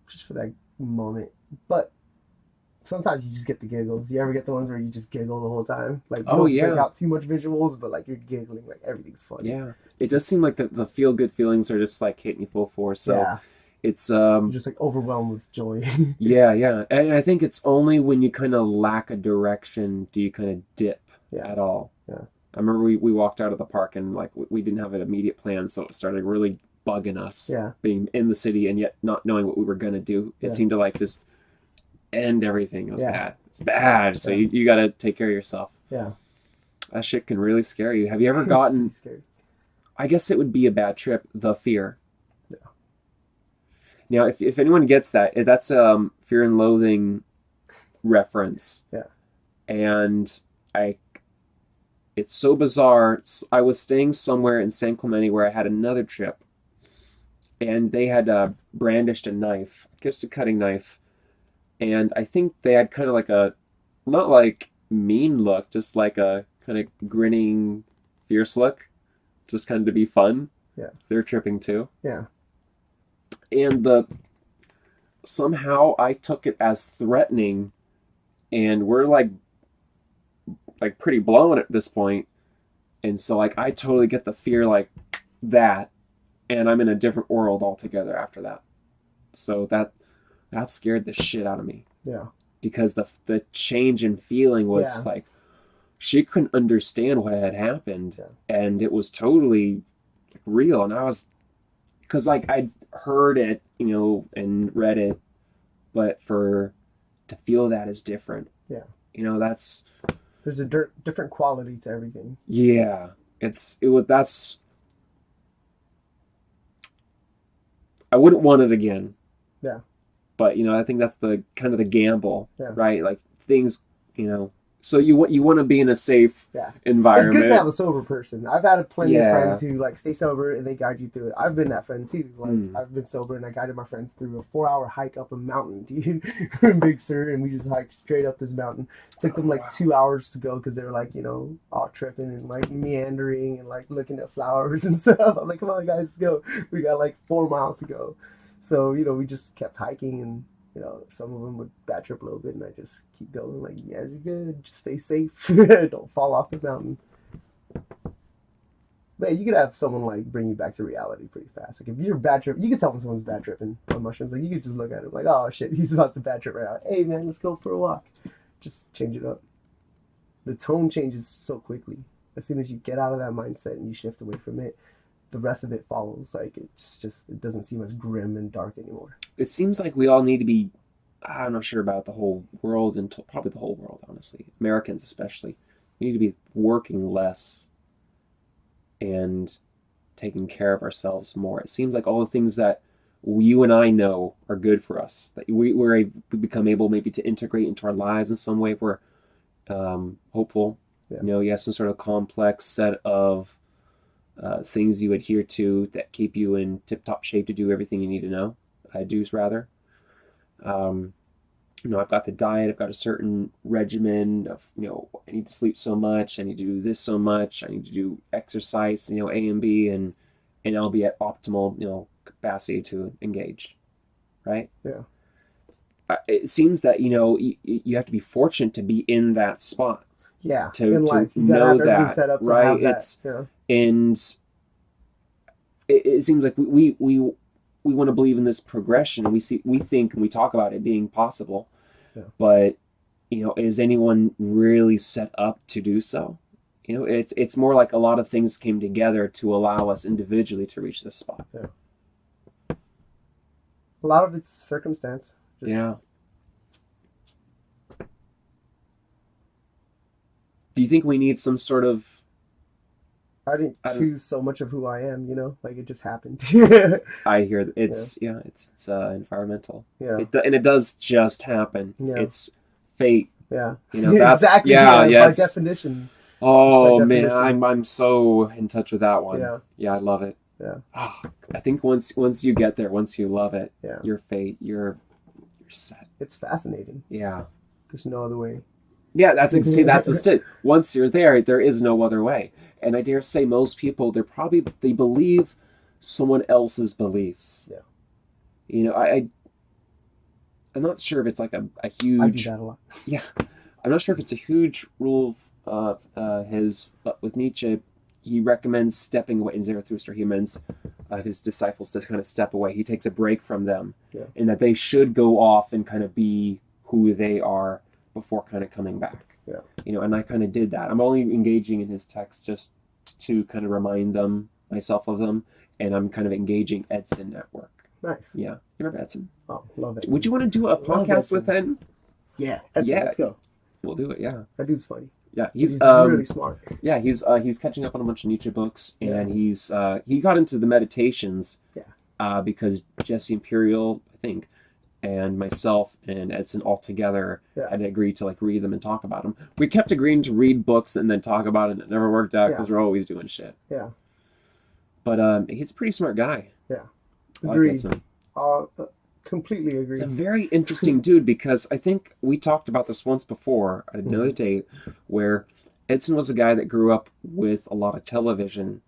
Just for that moment. But sometimes you just get the giggles. You ever get the ones where you just giggle the whole time? Like you Oh don't yeah. break out too much visuals, but like you're giggling, like everything's funny. Yeah. It does seem like the feel good feelings are just like hitting you full force. So Yeah. it's You're just like overwhelmed with joy. yeah. And I think it's only when you kind of lack a direction do you kind of dip Yeah. at all. Yeah. I remember we walked out of the park and like we didn't have an immediate plan, so it started really bugging us Yeah. being in the city and yet not knowing what we were gonna do. It Yeah. seemed to like just end everything. It was Yeah. bad. It's bad. So Yeah. you got to take care of yourself. Yeah. That shit can really scare you. Have you ever It's gotten? pretty scary. I guess it would be a bad trip. The fear. Yeah. Now, if anyone gets that, that's Fear and Loathing reference. Yeah. And it's so bizarre. I was staying somewhere in San Clemente where I had another trip, and they had brandished a knife, just a cutting knife, and I think they had kind of like a, not like mean look, just like a kind of grinning, fierce look, just kind of to be fun. Yeah. They're tripping too. Yeah. And somehow I took it as threatening, and we're like pretty blown at this point, and so like I totally get the fear like that, and I'm in a different world altogether after that. So that scared the shit out of me Yeah. because the change in feeling was Yeah. like she couldn't understand what had happened, Yeah. and it was totally like, real, and I was because like I'd heard it, and read it, but to feel that is different. Yeah. That's There's a different quality to everything. yeah. That's I wouldn't want it again. Yeah. But I think that's the kind of the gamble, Yeah. right? Like things, so you want to be in a safe Yeah. environment. It's good to have a sober person. I've had plenty of Yeah. friends who like stay sober and they guide you through it. I've been that friend too. Like I've been sober and I guided my friends through a 4-hour hike up a mountain, dude, in Big Sur, and we just hiked straight up this mountain. Took them like 2 hours to go because they were like, all tripping and like meandering and like looking at flowers and stuff. I'm like, come on guys, let's go. We got like 4 miles to go. So, we just kept hiking and some of them would bad trip a little bit, and I just keep going. Like, you guys are good. Just stay safe. Don't fall off the mountain. But you could have someone like bring you back to reality pretty fast. Like if you're bad trip, you could tell when someone's bad tripping on mushrooms. Like you could just look at it like, oh shit, he's about to bad trip right now. Hey man, let's go for a walk. Just change it up. The tone changes so quickly. As soon as you get out of that mindset and you shift away from it, the rest of it follows. Like it doesn't seem as grim and dark anymore. It seems like we all need to be, I'm not sure about the whole world, and probably the whole world, honestly. Americans especially. We need to be working less and taking care of ourselves more. It seems like all the things that you and I know are good for us, that we become able maybe to integrate into our lives in some way if we're hopeful. Yeah. You have some sort of complex set of things you adhere to that keep you in tip-top shape to do everything you need to know. Do rather. I've got the diet, I've got a certain regimen of, I need to sleep so much, I need to do this so much, I need to do exercise, A and B, and I'll be at optimal, capacity to engage, right? Yeah. It seems that, you have to be fortunate to be in that spot Yeah. to In life, you gotta know have everything that, set up to right? have that. Yeah. And it seems like we want to believe in this progression. We think and we talk about it being possible, Yeah. but is anyone really set up to do so? It's more like a lot of things came together to allow us individually to reach this spot. Yeah. A lot of it's circumstance. Just, Yeah. Do you think we need some sort of? I didn't I don't. choose so much of who I am, like it just happened. I hear Yeah. it's environmental. Yeah. And it does just happen. Yeah. It's fate. Yeah. That's Exactly. yeah. By It's definition. oh By man, definition. I'm so in touch with that one. Yeah. Yeah, I love it. Yeah. Oh, I think once you get there, once you love it, Yeah. your fate, you're set. It's fascinating. Yeah. There's no other way. Yeah, that's just it. Once you're there is no other way. And I dare say most people they believe someone else's beliefs. Yeah. I'm not sure if it's like a I do huge that a lot. yeah. I'm not sure if it's a huge rule of his, but with Nietzsche, he recommends stepping away in Zarathustra. He recommends his disciples to kind of step away. He takes a break from them, Yeah. and that they should go off and kind of be who they are before kind of coming back. Yeah. And I kind of did that. I'm only engaging in his text just to kind of remind myself of them, and I'm kind of engaging Edson at work. Nice. Yeah. You remember Edson? Oh, love it. Would you want to do a podcast with him? Yeah. Edson, Yeah. let's go. We'll do it. Yeah. That dude's funny. Yeah. He's really smart. Yeah, he's catching up on a bunch of Nietzsche books, and Yeah. he got into the meditations, Yeah. because Jesse Imperial, I think, and myself and Edson all together Yeah. had agreed to like read them and talk about them. We kept agreeing to read books and then talk about it, and it never worked out because we're always doing shit. Yeah. But he's a pretty smart guy. Yeah. I like Agreed. Edson. Completely agree. He's a very interesting dude because I think we talked about this once before at another date where Edson was a guy that grew up with a lot of television,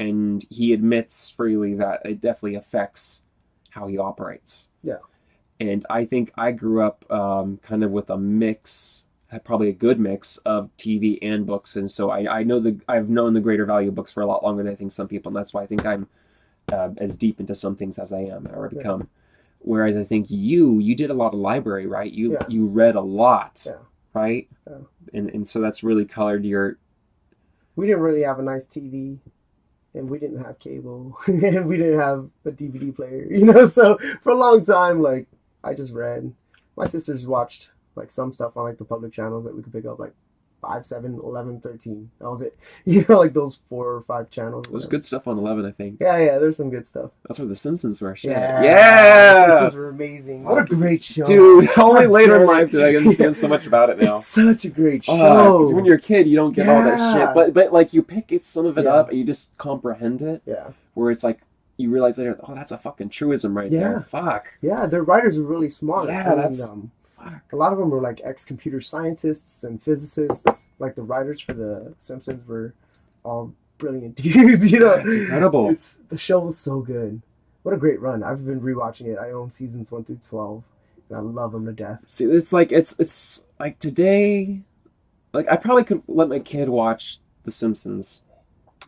and he admits freely that it definitely affects how he operates. Yeah. And I think I grew up kind of with a mix, probably a good mix of TV and books, and so I've known the greater value of books for a lot longer than I think some people, and that's why I think I'm as deep into some things as I am or become. Whereas I think you did a lot of library, right? You read a lot, right? Yeah. And so that's really colored your. We didn't really have a nice TV, and we didn't have cable, and we didn't have a DVD player, So for a long time, like I just read. My sisters watched like some stuff on like the public channels that we could pick up, like 5, 7, 11, 13. That was it. Like those 4 or 5 channels. There's good stuff on 11, I think. Yeah, there's some good stuff. That's where the Simpsons were. Shit. Yeah. Yeah. The Simpsons were amazing. What a great show. Dude, only later in life did I understand so much about it now. It's such a great show. Because when you're a kid, you don't get all that shit. But like you pick some of it up and you just comprehend it. Yeah. Where it's like, you realize later, oh, that's a fucking truism right there. Fuck. Yeah, their writers are really smart. Yeah, that's... A lot of them were like ex-computer scientists and physicists. Like the writers for The Simpsons were all brilliant dudes. It's incredible. The show was so good. What a great run! I've been rewatching it. I own seasons 1 through 12, and I love them to death. See, it's like today. Like I probably could let my kid watch The Simpsons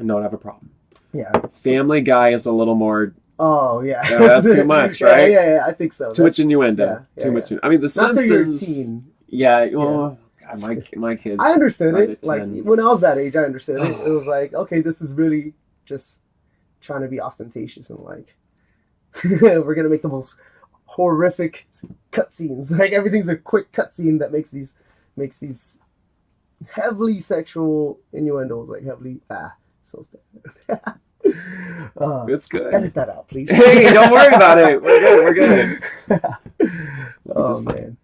and not have a problem. Yeah. Family Guy is a little more. Oh yeah, that's too much, right? Yeah, I think so. Too much innuendo. Too much. I mean, The Simpsons. Not till you're a teen. Yeah. Well, God, my kids. I understood it. Like when I was that age, I understood it. It was like, okay, this is really just trying to be ostentatious and like we're gonna make the most horrific cutscenes. Like everything's a quick cutscene that makes these heavily sexual innuendos, like heavily so bad. It's good. Edit that out, please. Hey, don't worry about it. We're good. Oh man.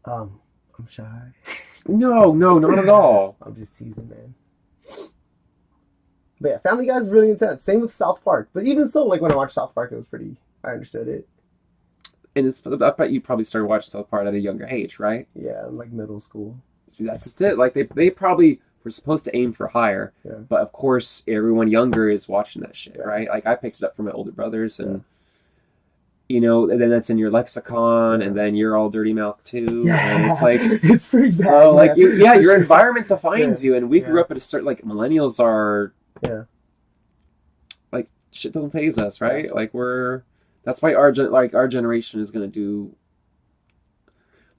I'm shy. No, not at all. I'm just teasing, man. But yeah, Family Guy's really intense. Same with South Park. But even so, like when I watched South Park, I understood it. And it's, I bet you probably started watching South Park at a younger age, right? Yeah, in like middle school. See, that's just it. Like they probably were supposed to aim for higher, Yeah. but of course everyone younger is watching that shit, Yeah. right? Like I picked it up from my older brothers, and Yeah. you know, and then that's in your lexicon, Yeah. and then you're all dirty mouth too, Yeah, and it's like it's pretty bad. so like yeah. your environment defines Yeah. you, and we grew Yeah. up at a certain like millennials are Yeah. like shit doesn't phase us, right? Yeah. Like that's why our generation is gonna do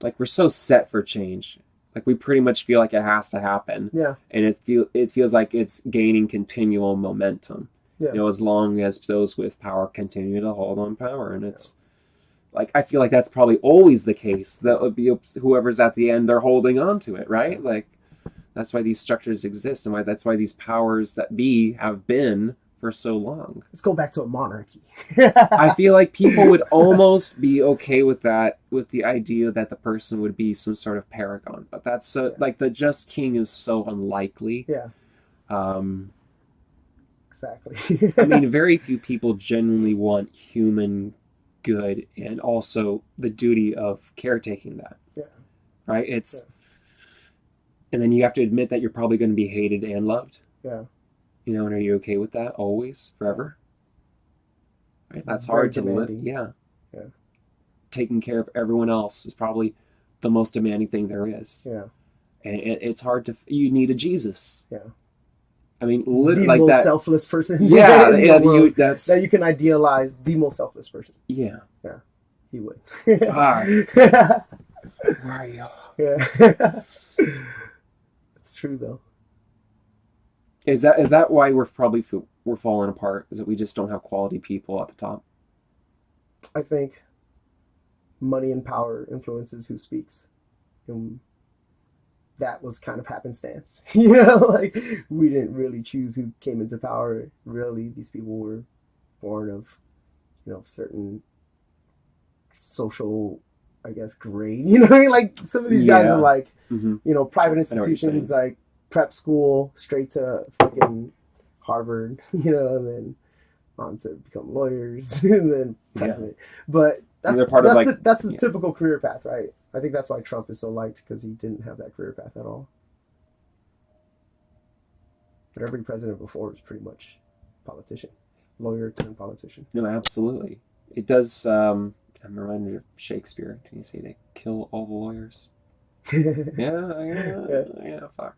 like we're so set for change. Like we pretty much feel like it has to happen. Yeah. And it feels like it's gaining continual momentum. Yeah. You know, as long as those with power continue to hold on power. And it's like I feel like that's probably always the case. That would be whoever's at the end, they're holding on to it, right? Like that's why these structures exist, and that's why these powers that be have been for so long. Let's go back to a monarchy. I feel like people would almost be okay with that, with the idea that the person would be some sort of paragon. But that's so like the just king is so unlikely. Yeah. Exactly. I mean, very few people genuinely want human good and also the duty of caretaking that. Yeah. Right? It's and then you have to admit that you're probably going to be hated and loved. Yeah. You know, and are you okay with that always, forever? Right? That's hard to live. Yeah. Yeah. Taking care of everyone else is probably the most demanding thing there is. Yeah. And it's hard to. You need a Jesus. Yeah. I mean, The like most that selfless person. Yeah, that's that you can idealize. The most selfless person. Yeah. Yeah. He would. Where are you? Yeah. It's true though. Is that why we're falling apart? Is that we just don't have quality people at the top? I think money and power influences who speaks. And that was kind of happenstance. You know, like we didn't really choose who came into power. Really, these people were born of, certain social, I guess, grade. You know what I mean? Like some of these guys are like, private institutions like prep school, straight to fucking Harvard, and then on to become lawyers and then president. But that's the typical career path, right? I think that's why Trump is so liked, because he didn't have that career path at all. But every president before was pretty much politician, lawyer turned politician. No, absolutely. It does. I'm reminded of Shakespeare. Can you say they kill all the lawyers? Yeah. Fuck.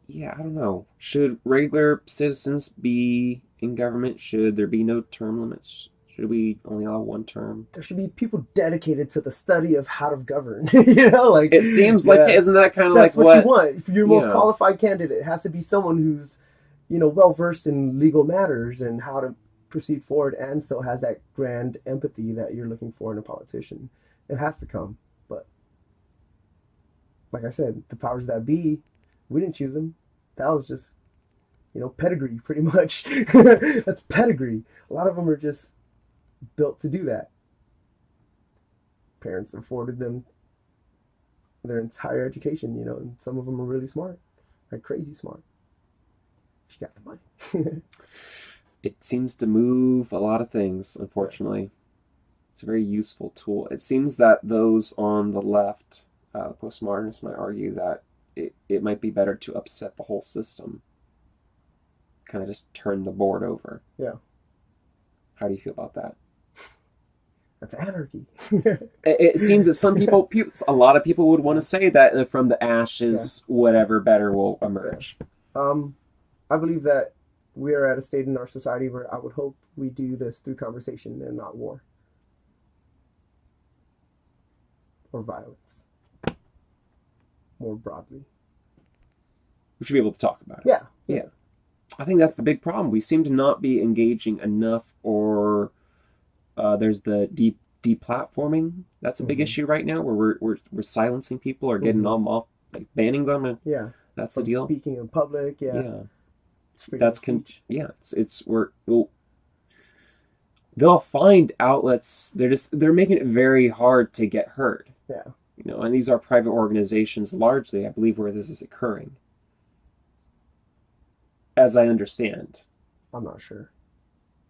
Yeah, I don't know. Should regular citizens be in government? Should there be no term limits? Should we only allow one term? There should be people dedicated to the study of how to govern. Like it seems like isn't that kind of that's like what you want? If your most qualified candidate, it has to be someone who's, well versed in legal matters and how to proceed forward, and still has that grand empathy that you're looking for in a politician. It has to come, but like I said, the powers that be, we didn't choose them. That was just, pedigree, pretty much. That's pedigree. A lot of them are just built to do that. Parents afforded them their entire education, and some of them are really smart, like crazy smart. If you got the money. It seems to move a lot of things, unfortunately. It's a very useful tool. It seems that those on the left, postmodernists, might argue that it might be better to upset the whole system. Kind of just turn the board over. Yeah. How do you feel about that? That's anarchy. It seems that a lot of people would want to say that from the ashes, whatever better will emerge. I believe that we are at a state in our society where I would hope we do this through conversation and not war or violence, more broadly. We should be able to talk about it. Yeah. I think that's the big problem. We seem to not be engaging enough, or there's the deplatforming. That's a big issue right now, where we're silencing people or getting them off, like banning them. And that's the deal. Speaking in public. They'll find outlets. They're making it very hard to get heard. Yeah. And these are private organizations largely, I believe, where this is occurring. As I understand. I'm not sure.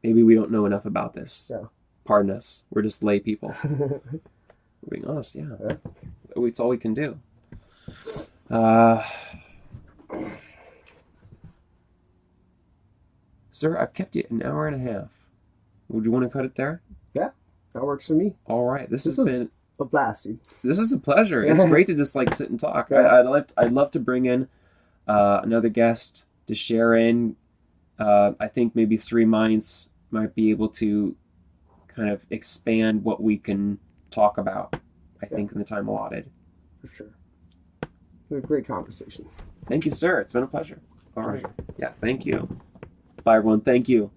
Maybe we don't know enough about this. Yeah. Pardon us. We're just lay people. We're being honest, yeah. Yeah. It's all we can do. Uh, Sir, I've kept you an hour and a half. Would you want to cut it there? Yeah, that works for me. All right. This This has was been a blast. This is a pleasure. It's great to just like sit and talk. Yeah. I'd love to bring in another guest to share in. I think maybe Three Minds might be able to kind of expand what we can talk about. I think in the time allotted. For sure. It was a great conversation. Thank you, sir. It's been a pleasure. All right. Pleasure. Yeah. Thank you. Bye, everyone. Thank you.